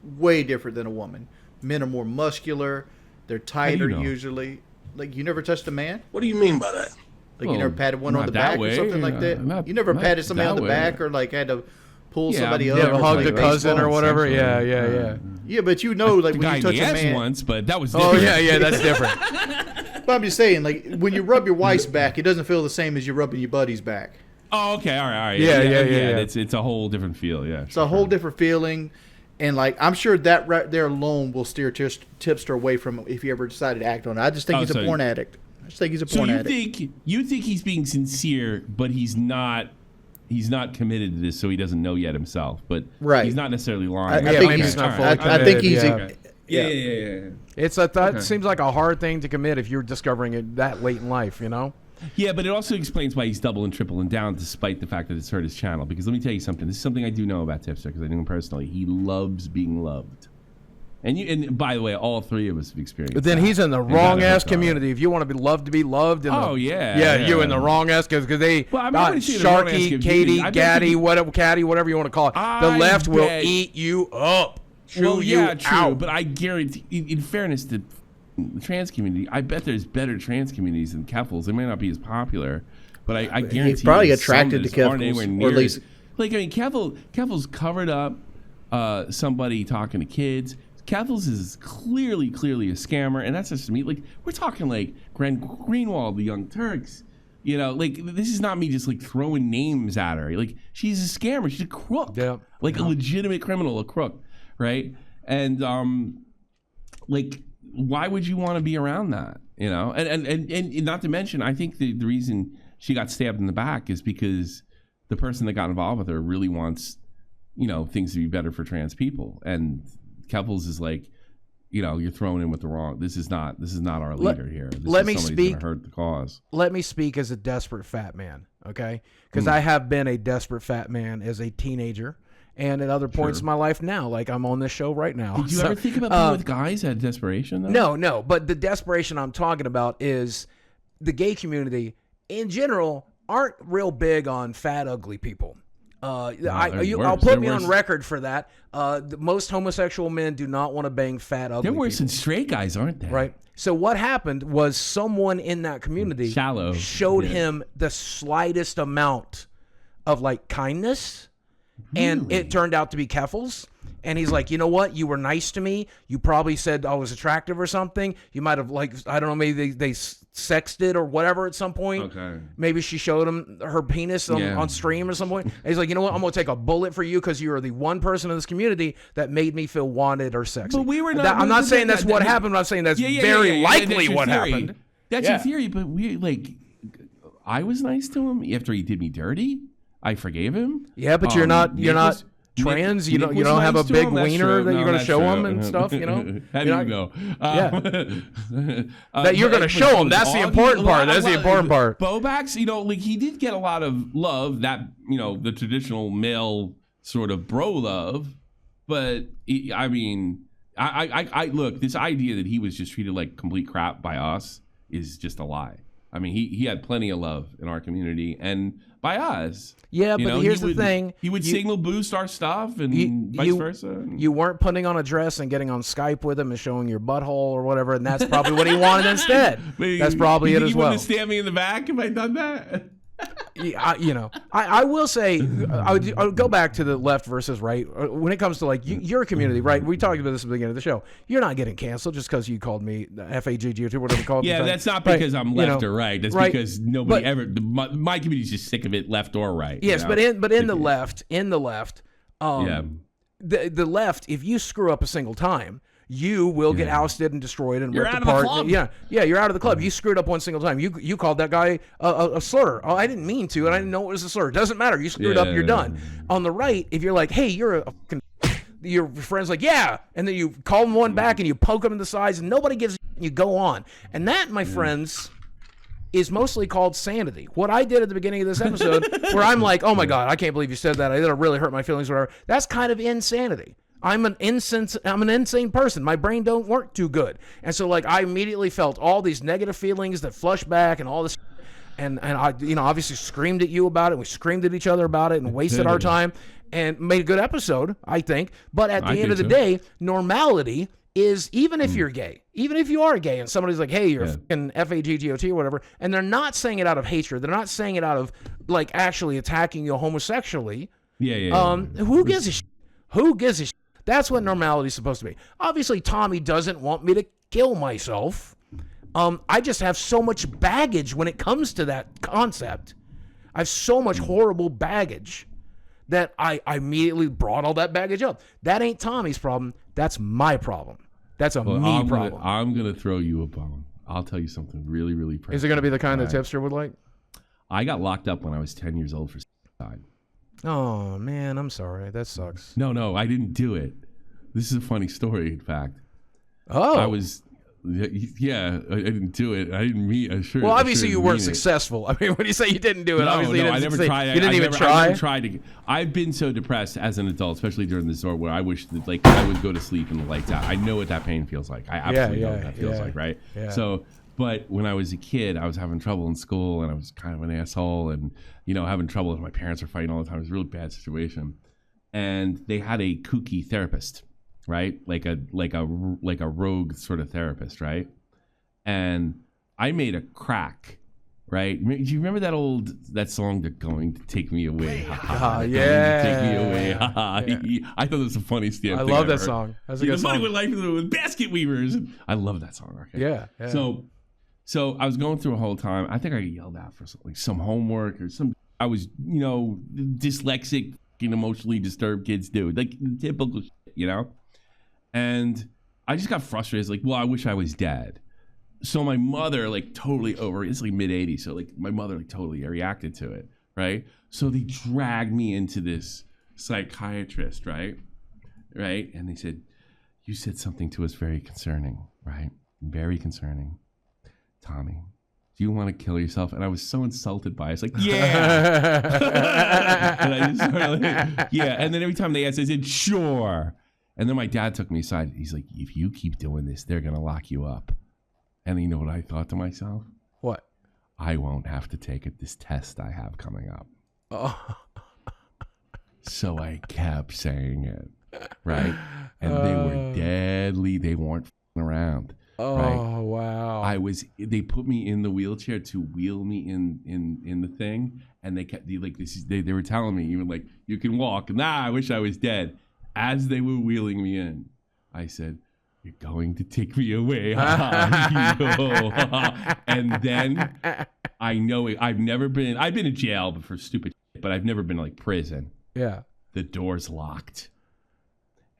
way different than a woman. Men are more muscular. They're tighter usually. Like, you never touched a man? What do you mean by that? Like, you never patted one on the back or something like that? You never patted somebody on the back or, like, had to pull somebody up? Yeah, hugged a cousin or whatever. Yeah. Yeah, but like, when you touch a man... once, but that was different. Oh, yeah, that's different. But I'm just saying, like, when you rub your wife's back, it doesn't feel the same as you rubbing your buddy's back. Oh, okay, all right. Yeah. It's a whole different feel, yeah. It's a whole different feeling, and, like, I'm sure that right there alone will steer Tipster away from him if he ever decided to act on it. I just think he's a porn addict. I just think he's a porn addict. So you think he's being sincere, but he's not committed to this, so he doesn't know yet himself. But he's not necessarily lying. I think he's not fully committed. I think he's... Yeah. It's that seems like a hard thing to commit if you're discovering it that late in life, Yeah, but it also explains why he's doubling, tripling down, despite the fact that it's hurt his channel. Because let me tell you something. This is something I do know about Tipster, because I knew him personally. He loves being loved. And by the way, all three of us have experienced But then that. he's in the wrong ass community. If you want to be loved. You're in the wrong ass because they Sharky, Katie, Gaddy, whatever you want to call it. The left will eat you up. True. Out. But I guarantee, in fairness to the trans community, I bet there's better trans communities than Keffels. They may not be as popular, but I guarantee he's probably attracted to Keffels, or at least Keffels covered up somebody talking to kids. Keffels is clearly a scammer, and that's just to me. Like, we're talking like Greenwald, the Young Turks. This is not me just like throwing names at her. Like, she's a scammer. She's a crook. Yeah. Like a legitimate criminal, a crook, right? And why would you want to be around that? And not to mention, I think the reason she got stabbed in the back is because the person that got involved with her really wants, things to be better for trans people. And Keffels is like, you're thrown in with the wrong. This is not our leader here. Let me speak. Gonna hurt the cause. Let me speak as a desperate fat man, okay? Because I have been a desperate fat man as a teenager, and at other points in my life now, like I'm on this show right now. Did you ever think about being with guys out of desperation, though? No. But the desperation I'm talking about is the gay community in general aren't real big on fat, ugly people. I'll put me on record for that. Most homosexual men do not want to bang fat, ugly They're worse people. than straight guys, aren't they? Right. So what happened was someone in that community showed him the slightest amount of like kindness, And it turned out to be Keffel's. And he's like, you know what? You were nice to me. You probably said I was attractive or something. You might have, like, I don't know, maybe they sexted or whatever at some point. Okay. Maybe she showed him her penis on stream or some point. And he's like, you know what? I'm going to take a bullet for you because you are the one person in this community that made me feel wanted or sexy. But we were not. I'm not saying that's what happened, but I'm saying that's very likely what happened. That's your theory, but I was nice to him after he did me dirty. I forgave him. Yeah, but you're not trans. You don't have a big wiener that you're going to show him and stuff. You know. How do you know? That you're going to show him. That's the important part. That's the important part. Bobax, he did get a lot of love. That the traditional male sort of bro love, but I look. This idea that he was just treated like complete crap by us is just a lie. I mean, he had plenty of love in our community and by us. Yeah, but here's the thing. He would signal boost our stuff and vice versa. You weren't putting on a dress and getting on Skype with him and showing your butthole or whatever, and that's probably what he wanted instead. That's probably it as well. You wouldn't stand me in the back if I'd done that? I will say, I would go back to the left versus right. When it comes to your community, right? We talked about this at the beginning of the show. You're not getting canceled just because you called me FAGG or whatever you called me. Yeah, that's not because I'm left or right. That's because nobody my community's just sick of it, left or right. Yes, but in the left, the left, if you screw up a single time, you will get ousted and destroyed and ripped apart. Yeah, you're out of the club. You screwed up one single time. You called that guy a slur. Oh, I didn't mean to, and I didn't know it was a slur. It doesn't matter. You screwed up. You're done. On the right, if you're like, hey, your friend's like, yeah, and then you call them one back and you poke them in the sides, and nobody gives. You go on, and that, my friends, is mostly called sanity. What I did at the beginning of this episode, where I'm like, oh my god, I can't believe you said that. It'll really hurt my feelings, or whatever. That's kind of insanity. I'm an insane person. My brain don't work too good. And so I immediately felt all these negative feelings that flush back and all this, and I obviously screamed at you about it. We screamed at each other about it and wasted our time and made a good episode, I think. But at the end of the day, normality is, even if you're gay, even if you are gay and somebody's like, hey, you're fucking FAGGOT or whatever, and they're not saying it out of hatred. They're not saying it out of actually attacking you homosexually. Who gives a shit? Who gives a shit? That's what normality is supposed to be. Obviously, Tommy doesn't want me to kill myself. I just have so much baggage when it comes to that concept. I have so much horrible baggage that I immediately brought all that baggage up. That ain't Tommy's problem. That's my problem. That's a me problem. I'm going to throw you a bone. I'll tell you something really, really personal. Is it going to be the kind that Tipster would like? I got locked up when I was 10 years old for suicide. Oh, man, I'm sorry. That sucks. No, I didn't do it. This is a funny story, in fact. Oh. I didn't do it. I didn't mean. Well, obviously you weren't successful. I mean, when you say you didn't do it, obviously you didn't I never tried. You didn't even try? I never tried to. I've been so depressed as an adult, especially during this sort where I wish that I would go to sleep and the lights out. I know what that pain feels like. I absolutely know what that feels like, right? Yeah. So, but when I was a kid, I was having trouble in school and I was kind of an asshole and, having trouble with my parents were fighting all the time. It was a really bad situation. And they had a kooky therapist, right? Like a rogue sort of therapist, right? And I made a crack, right? Do you remember that song, "They're Going to Take Me Away"? Ha-Haaa. Yeah. Take me away. Ha-Haaa. Yeah. I thought it was the funniest thing. I love that song. That's a good song. Funny with life with basket weavers. I love that song. Okay. Yeah. So I was going through a whole time. I think I got yelled at for some homework or some. I was, dyslexic, emotionally disturbed kids do, like typical shit, And I just got frustrated. I wish I was dead. So my mother, totally it's mid 80s. So my mother totally reacted to it, right? So they dragged me into this psychiatrist, right? And they said, you said something to us very concerning, right? Very concerning. Tommy, do you want to kill yourself? And I was so insulted by it. It's yeah. And I just started yeah. And then every time they asked, I said, sure. And then my dad took me aside. He's like, if you keep doing this, they're going to lock you up. And you know what I thought to myself? What? I won't have to take this test I have coming up. Oh. So I kept saying it, right? And they were deadly. They weren't f***ing around. Oh wow! They put me in the wheelchair to wheel me in the thing, and they kept they were telling me, even like, you can walk. Nah, I wish I was dead. As they were wheeling me in, I said, "You're going to take me away." And then I know it. I've been in jail for stupid shit, but I've never been to like prison. Yeah. The door's locked.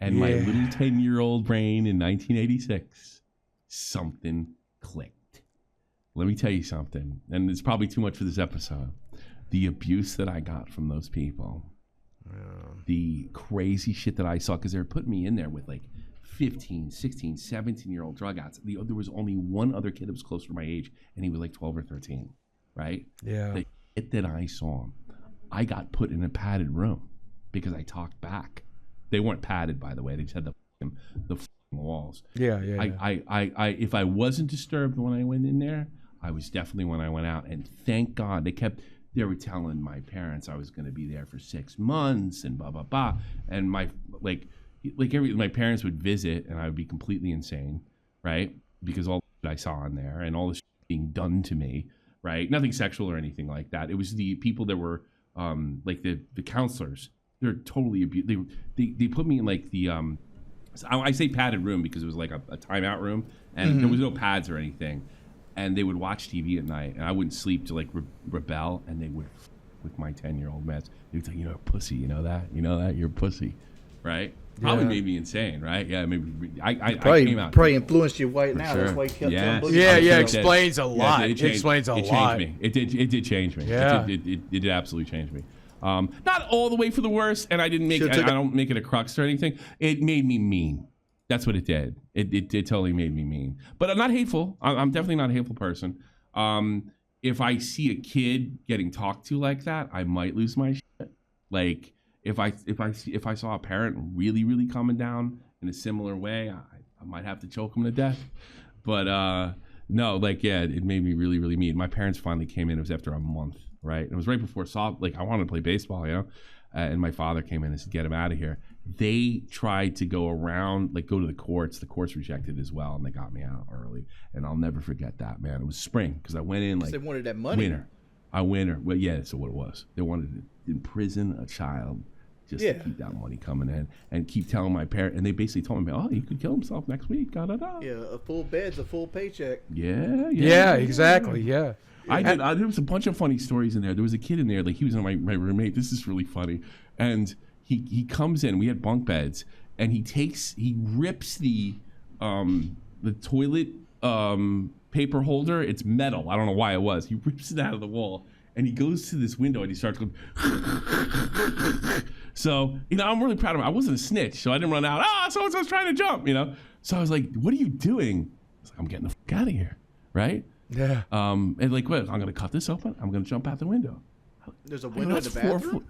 And my little 10-year-old brain in 1986, something clicked. Let me tell you something, and it's probably too much for this episode. The abuse that I got from those people, the crazy shit that I saw, because they were putting me in there with like 15, 16, 17-year-old drug addicts. There was only one other kid that was closer to my age, and he was like 12 or 13, right? Yeah. The shit that I saw, I got put in a padded room because I talked back. They weren't padded, by the way. They just had the walls. Yeah. I if I wasn't disturbed when I went in there, I was definitely when I went out. And thank God they were telling my parents I was going to be there for 6 months and blah blah blah. And my parents would visit, and I would be completely insane, right? Because all that I saw in there and all this being done to me, right? Nothing sexual or anything like that. It was the people that were like the counselors. They're totally abused. They put me in like the I say padded room because it was like a timeout room, and there was no pads or anything. And they would watch TV at night, and I wouldn't sleep to like rebel, and they would with my 10-year-old mess. They would say, "You're a pussy, you know that? You know that? You're a pussy," right? Probably made me insane, right? Yeah, maybe I came out. Probably influenced you right now. Sure. That's why you kept Yeah, explains a lot. It explains a lot. Changed me. It did change me. Yeah. It did absolutely change me. Not all the way for the worse, and I didn't make it, I don't make it a crux or anything. It made me mean. That's what it did. It totally made me mean. But I'm not hateful. I'm definitely not a hateful person. If I see a kid getting talked to like that, I might lose my shit. Like if I saw a parent really, really coming down in a similar way, I might have to choke him to death. But no, it made me really, really mean. My parents finally came in. It was after a month. Right, it was right before I wanted to play baseball, and my father came in and said, "Get him out of here." They tried to go around, go to the courts. The courts rejected as well, and they got me out early. And I'll never forget that, man. It was spring because I went in they wanted that money. Winner. Well, yeah, that's what it was. They wanted to imprison a child just to keep that money coming in and keep telling my parents. And they basically told me, "Oh, he could kill himself next week." Da da da. Yeah, a full bed's a full paycheck. Yeah, exactly. Yeah. There was a bunch of funny stories in there. There was a kid in there, he was my roommate. This is really funny. And he comes in, we had bunk beds, and he rips the toilet paper holder. It's metal. I don't know why it was. He rips it out of the wall, and he goes to this window, and he starts going. So, I'm really proud of him. I wasn't a snitch, so I didn't run out. So-and-so's trying to jump, So I was like, "What are you doing?" I was like, "I'm getting the fuck out of here," right? Yeah. And what? I'm gonna cut this open. I'm gonna jump out the window. There's a window in the bathroom.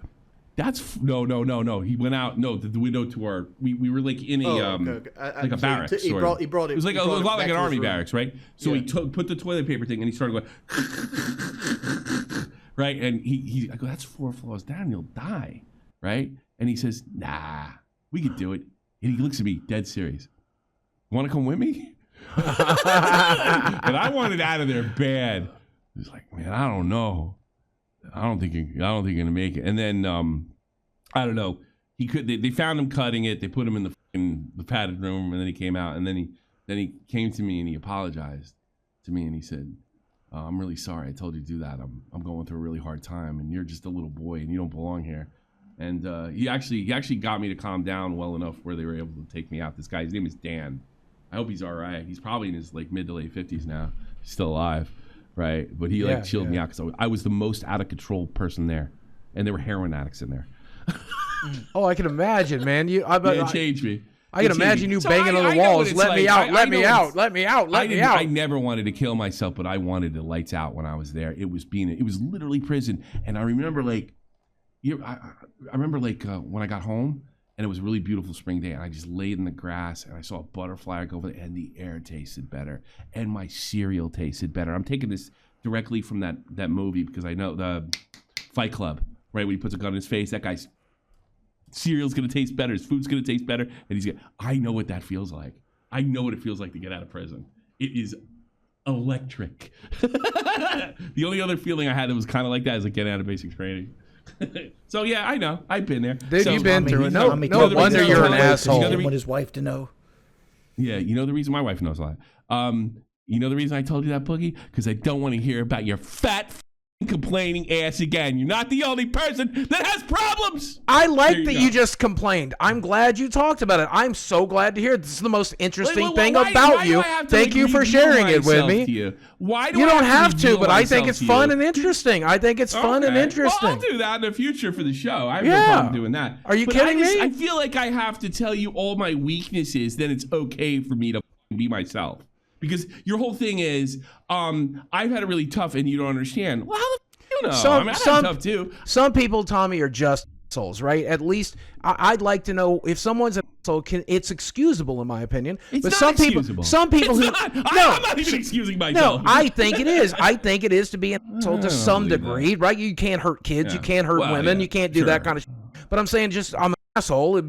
No. He went out. No, the window to our. We were like in a like a barracks. He brought it. It was like a lot like an army barracks, right? So he put the toilet paper thing, and he started going. Right, and I go, "That's 4 floors down. You'll die." Right, and he says, "Nah, we could do it." And he looks at me, dead serious. "Want to come with me?" And I wanted out of there bad. He's like, "Man, I don't know. I don't think you're gonna make it." And then I don't know. He could. They found him cutting it. They put him in the padded room, and then he came out. And then he came to me and he apologized to me and he said, "I'm really sorry. I told you to do that. I'm going through a really hard time, and you're just a little boy, and you don't belong here." And he actually got me to calm down well enough where they were able to take me out. This guy, his name is Dan. I hope he's all right. He's probably in his mid to late 50s now. He's still alive, right? But he chilled me out because I was the most out of control person there, and there were heroin addicts in there. Oh, I can imagine, man. It changed me. I can imagine you banging on the walls. Let me out. Let me out. Let me out. Let me out. I never wanted to kill myself, but I wanted the lights out when I was there. It was literally prison. And I remember when I got home. And it was a really beautiful spring day, and I just laid in the grass, and I saw a butterfly go over there, and the air tasted better, and my cereal tasted better. I'm taking this directly from that movie because I know the Fight Club, right? When he puts a gun in his face, that guy's cereal's gonna taste better, his food's gonna taste better, and I know what that feels like. I know what it feels like to get out of prison. It is electric. The only other feeling I had that was kind of like that is like getting out of basic training. So yeah, I know. I've been there. Dude, so, you've been through it. No the wonder reason- you're an you asshole. know the want his wife to know. Yeah, you know the reason my wife knows a lot. You know the reason I told you that, Boogie? Because I don't want to hear about your fat complaining ass again. You're not the only person that has problems. I like There that you you go. just complained. I'm glad you talked about it. I'm so glad to hear it. This is the most interesting Wait, thing why about do you. I have to, Thank like, you for reveal sharing it with myself me. to you? Why do You I don't have to, reveal but I think myself it's to fun you? and interesting. I think it's fun and Okay. interesting. Well, I'll do that in the future for the show. I have Yeah. no problem doing that. Are you But kidding me? I feel like I have to tell you all my weaknesses, then it's okay for me to be myself. Because your whole thing is, I've had it really tough and you don't understand. Well, how the you know? I mean, I had it tough too. Some people, Tommy, are just assholes, right? At least I'd like to know if someone's an asshole. It's excusable, in my opinion. It's but not some excusable. people It's who not. no, I'm not even excusing myself. No, I think it is. I think it is to be an asshole to some believe degree, right? You can't hurt kids, Yeah. you can't hurt Well, women, yeah, you can't do sure. that kind of shit. But I'm saying just I'm an asshole.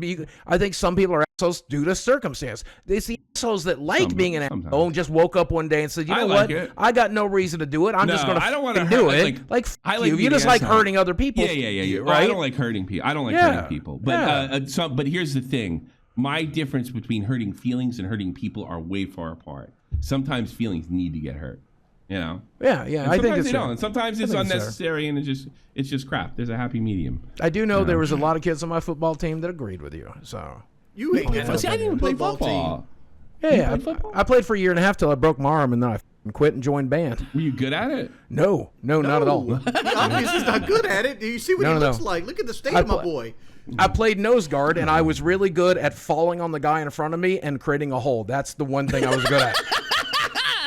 I think some people are assholes due to circumstance. It's the assholes that like being an sometimes. asshole and just woke up one day and said, you I know like what? it. I got no reason to do it. I'm just No, going to I don't wanna do hurt- it. like, I like you being just an like asshole. hurting other people. Yeah. Well, Right? I don't like hurting people. I don't like Yeah. hurting people. But Yeah. but here's the thing. My difference between hurting feelings and hurting people are way far apart. Sometimes feelings need to get hurt. You know? Yeah. And I think sometimes it's they fair. don't. And sometimes it's think it's fair. unnecessary and it's just crap. There's a happy medium. I do know there was a lot of kids on my football team that agreed with you. So You ain't good. See, I didn't even play football football. yeah, played football? I played for a year and a half till I broke my arm and then I quit and joined band. Were you good at it? No, not at all. He obviously is not good at it. Do you see what No, he no, looks no. like? Look at the state I of my pla- boy. I played nose guard and I was really good at falling on the guy in front of me and creating a hole. That's the one thing I was good at.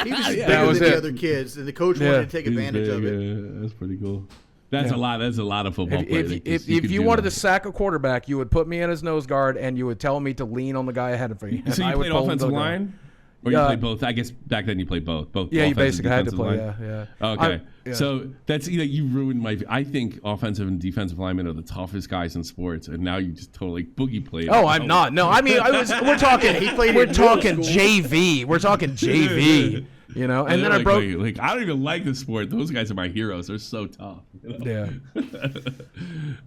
He was just that bigger was than it. the other kids, and the coach Yeah. wanted to take advantage of it. Yeah, that's pretty cool. That's a lot. That's a lot of football players. If you wanted to sack a quarterback, you would put me in as nose guard and you would tell me to lean on the guy ahead of me. So and I you would played pull him to offensive the ground. line? Or you Yeah. played both? I guess back then you played both. Yeah, you offensive, basically had to defensive play. line. Yeah. Okay. Yeah. So that's you ruined my. I think offensive and defensive linemen are the toughest guys in sports, and now you just totally Boogie played. Oh, I'm not. No, I mean, we're talking. played We're in middle talking school. JV. We're talking JV. You know, and then I broke. Like I don't even like the sport. Those guys are my heroes. They're so tough. You know? Yeah.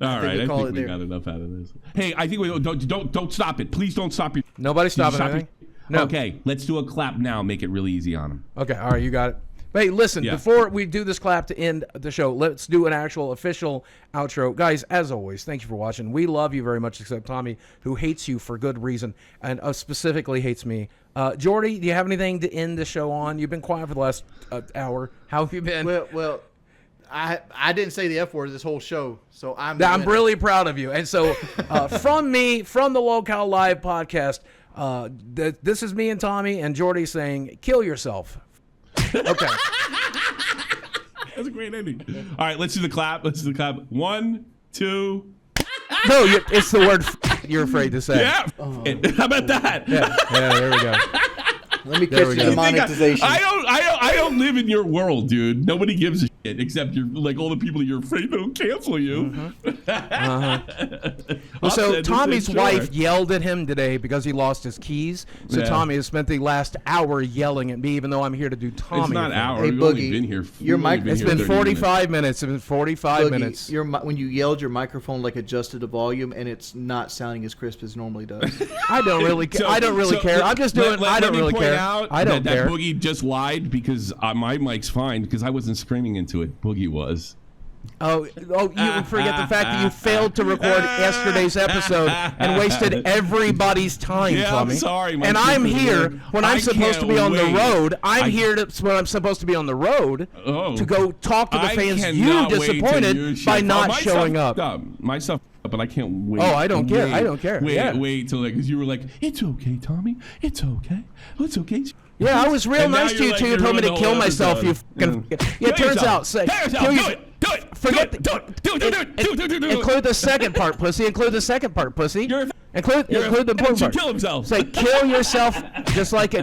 All right. we I call think it we there. got enough out of this. Hey, I think we don't stop it. Please don't stop your. Nobody stopping Stop anything. your- No. Okay, let's do a clap now. Make it really easy on them. Okay. All right. You got it. But hey, listen. Yeah. Before we do this clap to end the show, let's do an actual official outro, guys. As always, thank you for watching. We love you very much, except Tommy, who hates you for good reason, and specifically hates me. Jordy, do you have anything to end the show on? You've been quiet for the last hour. How have you been? Well, I didn't say the F word this whole show, so I'm really proud of you. And so, from me, from the Locale Live podcast, this is me and Tommy and Jordy saying, "Kill yourself." Okay. That's a great ending. All right, let's do the clap. 1, 2. No, it's the word you're afraid to say. Yeah. How about that? Yeah, there we go. Let me There catch we the go. monetization. I don't live in your world, dude. Nobody gives a shit except you're like all the people you're afraid they'll cancel you. Well, so Offset, Tommy's sure. wife yelled at him today because he lost his keys. So Yeah. Tommy has spent the last hour yelling at me, even though I'm here to do Tommy. It's not thing. hour. Hey, We've only Boogie, been here. your we've only mic- It's here been 30 45 minutes. It's been 45 Boogie, minutes. when you yelled, your microphone like adjusted the volume, and it's not sounding as crisp as it normally does. I don't really care. I don't really care. I'm just doing. I don't really care. I don't care. That Boogie just lied because my mic's fine because I wasn't screaming into it. Boogie was. Oh, you forget the fact that you failed to record yesterday's episode and wasted everybody's time, Yeah, Tommy. I'm sorry. My And I'm sister's here there. when I'm I supposed to be can't on the wait. road. I'm here when I'm supposed to be on the road to go talk to the I fans you cannot wait till your disappointed shit by falls. not My showing stuff- up. My stuff, but I can't wait. Oh, I don't care. Wait, I don't care. Wait, Yeah. wait till because you were like, it's okay, Tommy. It's okay. It's okay. Yeah, I was real And now nice to you're you like, too. You you're told me to ruining the kill whole myself. You episode. fucking. Yeah, it Kill turns yourself. out. Say, Kill yourself. kill Do your- it. Do it. Forget Do it. Do it. Do it. Do it. Do it. Include the second part, pussy. Include the second part, pussy. You're Include the important should part. kill himself. Say, kill yourself, just like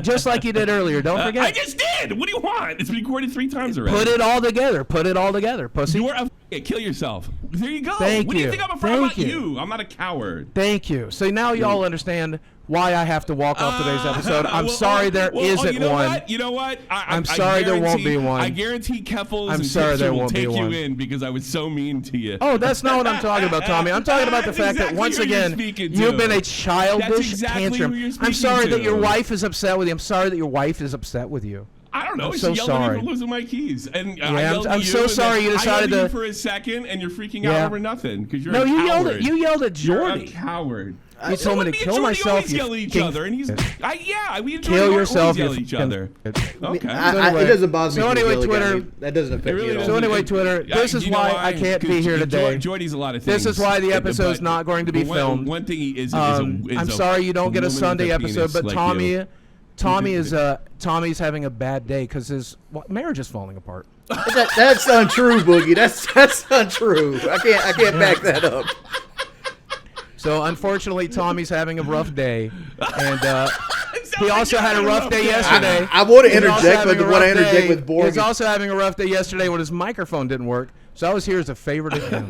you did earlier. Don't forget. I just did. What do you want? It's been recorded 3 times already. Put it all together. Put it all together, pussy. You're a kill yourself. There you go. Thank what do you you. think I'm afraid? I'm not you. I'm not a coward. Thank you. So now y'all understand why I have to walk off today's episode. I'm sorry there isn't you know one. What? You know what? I'm sorry there won't be one. I guarantee Keffels and sorry there Tipster will won't be take you one. in because I was so mean to you. Oh, that's not what I'm talking about, Tommy. I'm talking about the fact that exactly once who you're again, speaking to. you've been a childish That's exactly tantrum. who you're I'm speaking sorry that to. your wife is upset with you. I'm sorry that your wife is upset with you. I don't know. I'm She so yelled at me sorry. for losing my keys, and I Yeah, yelled I'm at you, so and sorry then you decided I yelled at to- you for a second, and you're freaking Yeah. out over nothing because you're No, a you coward. yelled at You're a Jordy. coward. You told me to kill myself. We yell at each other, and he's we Kill yourself. yell at each other. Okay. It doesn't bother me. So if anyway, you yell at Twitter. me. That doesn't affect really me at all. So anyway, Twitter. This is You know why I can't be here today. Jordy's a lot of things. This is why the But- episode's not going to be but filmed. One thing he is I'm sorry you don't get a woman with Sunday a episode, penis but like Tommy, you. Tommy's having a bad day because his marriage is falling apart. That's untrue, Boogie. That's untrue. I can't back that up. So unfortunately, Tommy's having a rough day, and he also had a rough day yesterday. I want to He's also interject, having but a what I rough interject day. with Borg. He's also having a rough day yesterday when his microphone didn't work. So I was here as a favor to him.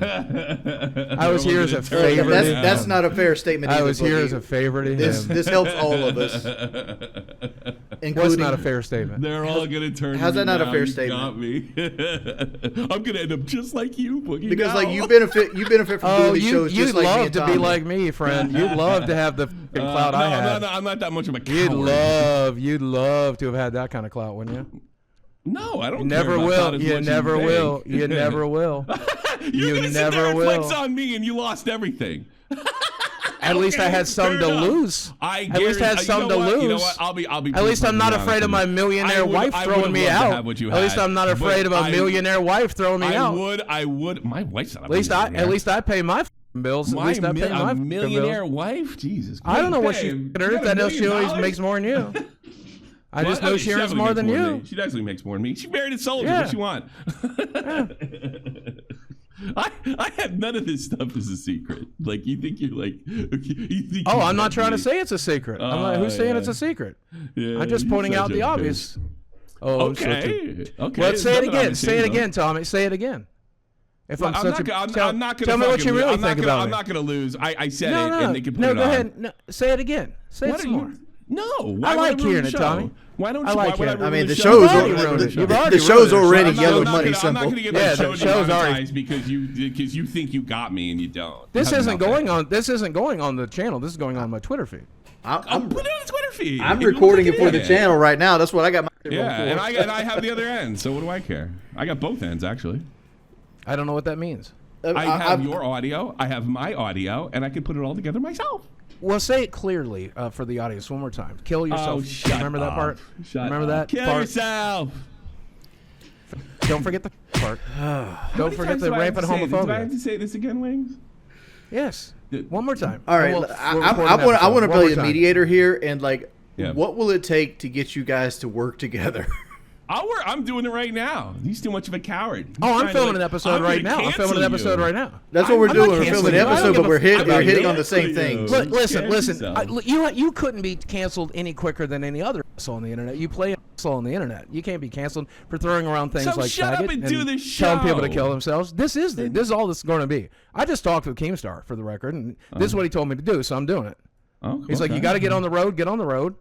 I was here as a favor to him. That's not a fair statement. I either, was here Boogie. as a favor to him. This helps all of us. What's Including, not a fair statement? They're all gonna turn. How's me that not a down. fair You statement? Got me. I'm gonna end up just like you, Boogie. Because now. like you benefit from Oh, doing these shows you'd just like me love and to be Tommy. like me, friend. You'd love to have the clout I had. No, I'm not that much of a coward. You'd love to have had that kind of clout, wouldn't you? No, I don't. You never care about will. that as You much as never think. will. You never will. You're You gonna sit never there and flex will. on me, and you lost everything. At least I had some to lose. At least I had some to lose. You know what? I'll be. At least I'm not afraid of my millionaire wife throwing me out. At least I'm not afraid of a millionaire wife throwing me out. I would. My wife's not a At least I pay my bills. At least I pay my millionaire bills. wife. Jesus. I don't know what she Babe, earns. I know she always $1 million? makes more than you. I just Well, know she earns definitely more makes than you. She definitely makes more than me. She married a soldier. Yeah. What you want? I have none of this stuff as a secret. Like you think you're like. You think Oh, you I'm not got trying to me. say it's a secret. I'm not, who's saying it's a secret? Yeah, I'm just you're pointing such out a the bitch. obvious. Oh, Okay. Okay. Let's say it There's nothing again. I'm Say it ashamed again, Tommy. Say it again. If I'm such a, I'm tell not gonna. tell me what you fucking- really I'm not think gonna, about I'm me. not gonna lose. I said No, it, no, and they can put no. it Go on. ahead. No, say it again. Say What it are some more. you? No. I Why would like ruin hearing the it, show? Tommy. Why don't I you? like Why would I hearing it. ruin I mean, the show? show's already already ruined it. You've the already show's ruined it. already I'm yellow not money gonna- I'm not symbol. gonna get Yeah, the show the show's already- demonetized because you think you got me and you don't. This You have isn't nothing. going on. This isn't going on the channel. This is going on my Twitter feed. I'm putting it on the Twitter feed. I'm It looks recording like it for the is. channel right now. That's what I got my Yeah, for. and I have the other end. So what do I care? I got both ends actually. I don't know what that means. I have your audio, I have my audio, and I can put it all together myself. Well, say it clearly for the audience one more time. Kill yourself. Oh, shut Remember that up. part? Shut Remember up. that Kill part? yourself. Don't forget the part. Don't forget the rampant Do I have homophobia. to say this again, Wings? Yes. One more time. All right, We're I recording want to episode. One play more the time. mediator here, and like, Yeah. what will it take to get you guys to work together? I'm doing it right now. He's too much of a coward. He's Oh, I'm trying to, filming like, an episode I'm right gonna now. I'm filming an cancel episode you. right now. That's what we're I'm not doing. We're canceling filming an you. I don't episode, give but a we're fuck about hitting on the canceling same things. you. Listen. Yourself. You couldn't be canceled any quicker than any other asshole on the internet. You play an asshole on the internet. You can't be canceled for throwing around things So like shut up faggot and do the telling people to show. kill themselves. This is all this is going to be. I just talked with Keemstar for the record, and this is what he told me to do, so I'm doing it. Oh, He's like, okay. you got to get on the road. Get on the road.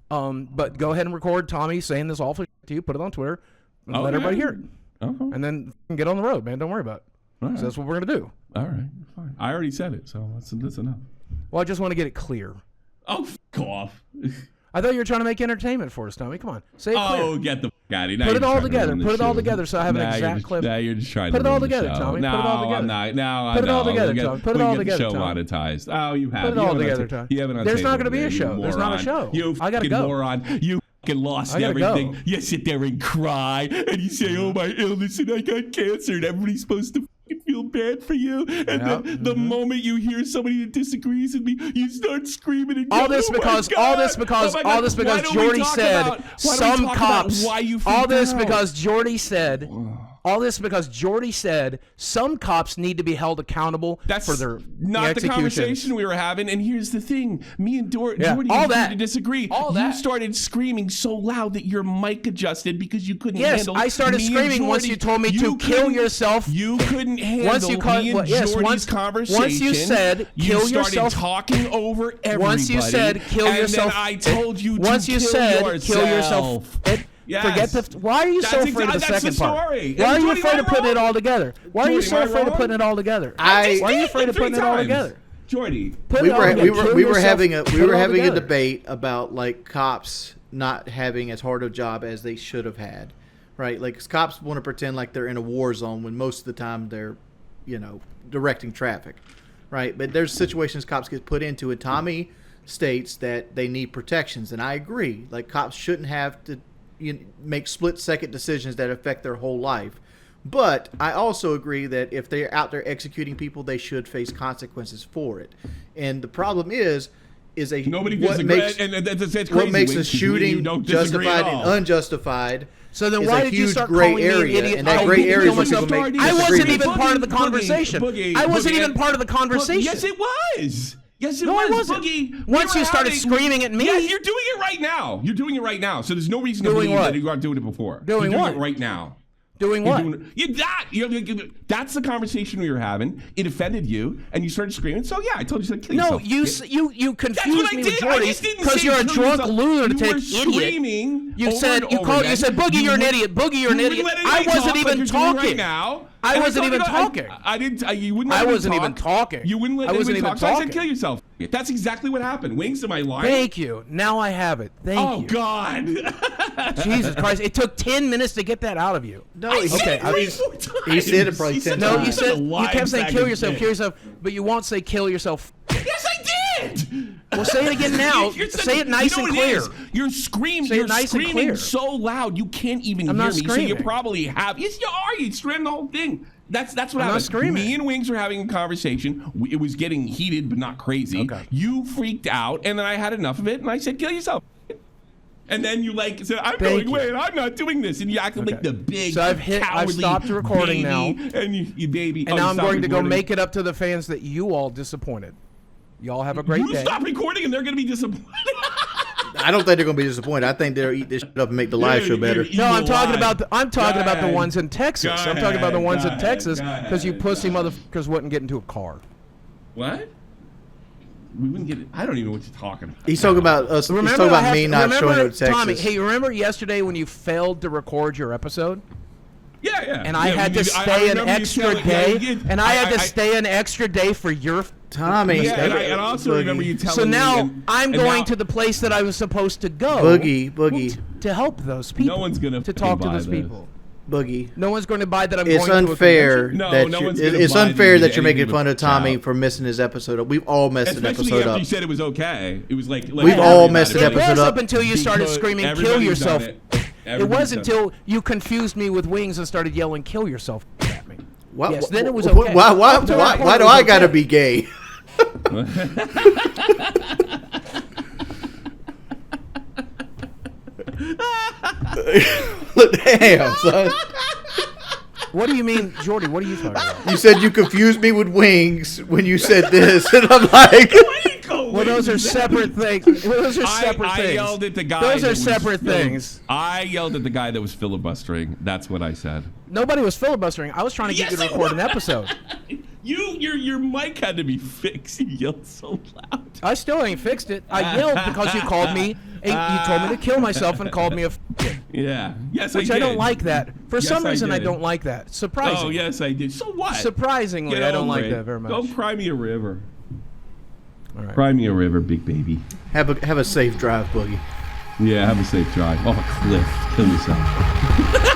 But go ahead and record Tommy saying this awful shit to you. Put it on Twitter. And let Okay. everybody hear it. Okay. And then get on the road, man. Don't worry about it. All right. So that's what we're going to do. All right, fine. I already said it, so that's enough. Well, I just want to get it clear. Oh, f off. I thought you were trying to make entertainment for us, Tommy. Come on. Say it clear. Oh, get the f out of here. Now Put you're it all trying to together. ruin the Put it all show. together so I have an Now exact you're just, clip. Now you're just trying Put to it all ruin the together, show. Tommy. No, Put it all together. I'm not. No, I Put it all know. together, We'll Tommy. get- Put it we'll all get the together, show Tommy. monetized. Oh, you have. Put it You all have it on together, tape. Tommy. You have it on There's tape not over gonna be there, a you show. There's not a moron. show. You I gotta fucking go. moron. You fucking lost I gotta everything. go. You sit there and cry and you say, "Oh, my illness and I got cancer," and everybody's supposed to fucking feel bad for you. And then the moment you hear somebody that disagrees with me, you start screaming and All yelling, this "Oh my because God! all this because Oh my God! all this because Why don't we Jordy talk said about- why don't we some talk about cops. why you All freaked this out? because Jordy said All this because Jordy said some cops need to be held accountable for their not the conversation we were having. And here's the thing: me and Jordy all that to disagree. You started screaming so loud that your mic adjusted because you couldn't handle. Yes, I started screaming once you told me to kill yourself. You couldn't handle me and Jordy's conversation. Once you said kill yourself. You started talking over everybody. Once you said kill yourself. And then I told you once to you said kill yourself. Yes. Forget the. Why are you so afraid of the second part? Story. Why are you afraid of putting it all together? Why are you so afraid of putting it all together? Why are you afraid of putting it all together? Jordy, we were having a debate about like cops not having as hard a job as they should have had, right? Like cops want to pretend like they're in a war zone when most of the time they're, directing traffic, right? But there's situations cops get put into, and Tommy states that they need protections, and I agree. Like cops shouldn't have to make split-second decisions that affect their whole life. But I also agree that if they're out there executing people, they should face consequences for it. And the problem is nobody what disagrees. What makes a shooting justified and unjustified. So then why did you start gray calling me an idiot? And that gray area is what people make. I wasn't even part of the conversation. I wasn't even part of the conversation. Yes, it was. Yes, it was. I wasn't. Boogie, once you started screaming at me. Yeah, you're doing it right now. You're doing it right now. So there's no reason to believe that you aren't doing it before. Doing you're what? Doing it right now. Doing what? That's the conversation we were having. It offended you, and you started screaming. So yeah, I told you to kill yourself. No, you confused me with Jordy because you're a drunk lunatic idiot. You said Boogie, you're an idiot. Boogie, you're an idiot. I wasn't even talking. I wasn't even talking. You wouldn't let me talk. I wasn't even talking. You wouldn't let me talk. So I said kill yourself. That's exactly what happened. Wings, am I lying? Thank you. Now I have it. Thank you. Oh God. Jesus Christ! It took 10 minutes to get that out of you. No, he said it probably 10 times. No, you kept saying kill yourself, but you won't say kill yourself. Yes, I did. Well, say it again now. Say it nice and clear. You're screaming. Say it nice and clear. So loud you can't even hear me. So you probably have. Yes, you are. You screamed the whole thing. That's what happened. Screaming. Me and Wings were having a conversation. It was getting heated, but not crazy. Okay. You freaked out, and then I had enough of it, and I said, "Kill yourself." And then you said, "I'm going away, and I'm not doing this," and you acted like the big. So I've stopped recording now, and you baby. And now I'm going to go make it up to the fans that you all disappointed. Y'all have a great day. You stop recording, and they're going to be disappointed. I don't think they're going to be disappointed. I think they'll eat this shit up and make the live show better. No, I'm talking about the ones in Texas. I'm talking about the ones in Texas because you pussy motherfuckers wouldn't get into a car. What? We wouldn't get it. I don't even know what you're talking about. He's talking about us. He's talking about me not showing up to Texas. Tommy, hey, you remember yesterday when you failed to record your episode? Yeah. And I had to stay an extra day. And I had to stay an extra day for your. Tommy. Yeah, and I also remember you telling me. So now I'm going to the place that I was supposed to go. Boogie. To help those people. No one's going to talk to those people. Boogie. No one's going to buy that. It's unfair. It's unfair that you're making fun of Tommy for missing his episode. We've all messed an episode up. Especially after you said it was okay. It was like we've all messed an episode up. It was up until you started screaming, "Kill yourself." It was until you confused me with Wings and started yelling, "Kill yourself" at me. Yes, then it was okay. Why do I gotta be gay? Damn, son. What do you mean, Jordy? What are you talking about? You said you confused me with Wings when you said this, and I'm like, well, those are separate things. I yelled at the guy. Those are separate things. I yelled at the guy that was filibustering. That's what I said. Nobody was filibustering. I was trying to get you to record an episode. Your mic had to be fixed. You yelled so loud. I still ain't fixed it. I yelled because you called me. You told me to kill myself and called me a. Yeah. Yes, which I did. don't like that. For some reason, I don't like that. Surprisingly. Oh yes, I did. So what? Surprisingly, I don't like that very much. Go cry me a river. All right. Cry me a river, big baby. Have a safe drive, Boogie. Yeah, have a safe drive. Off a cliff. Kill yourself.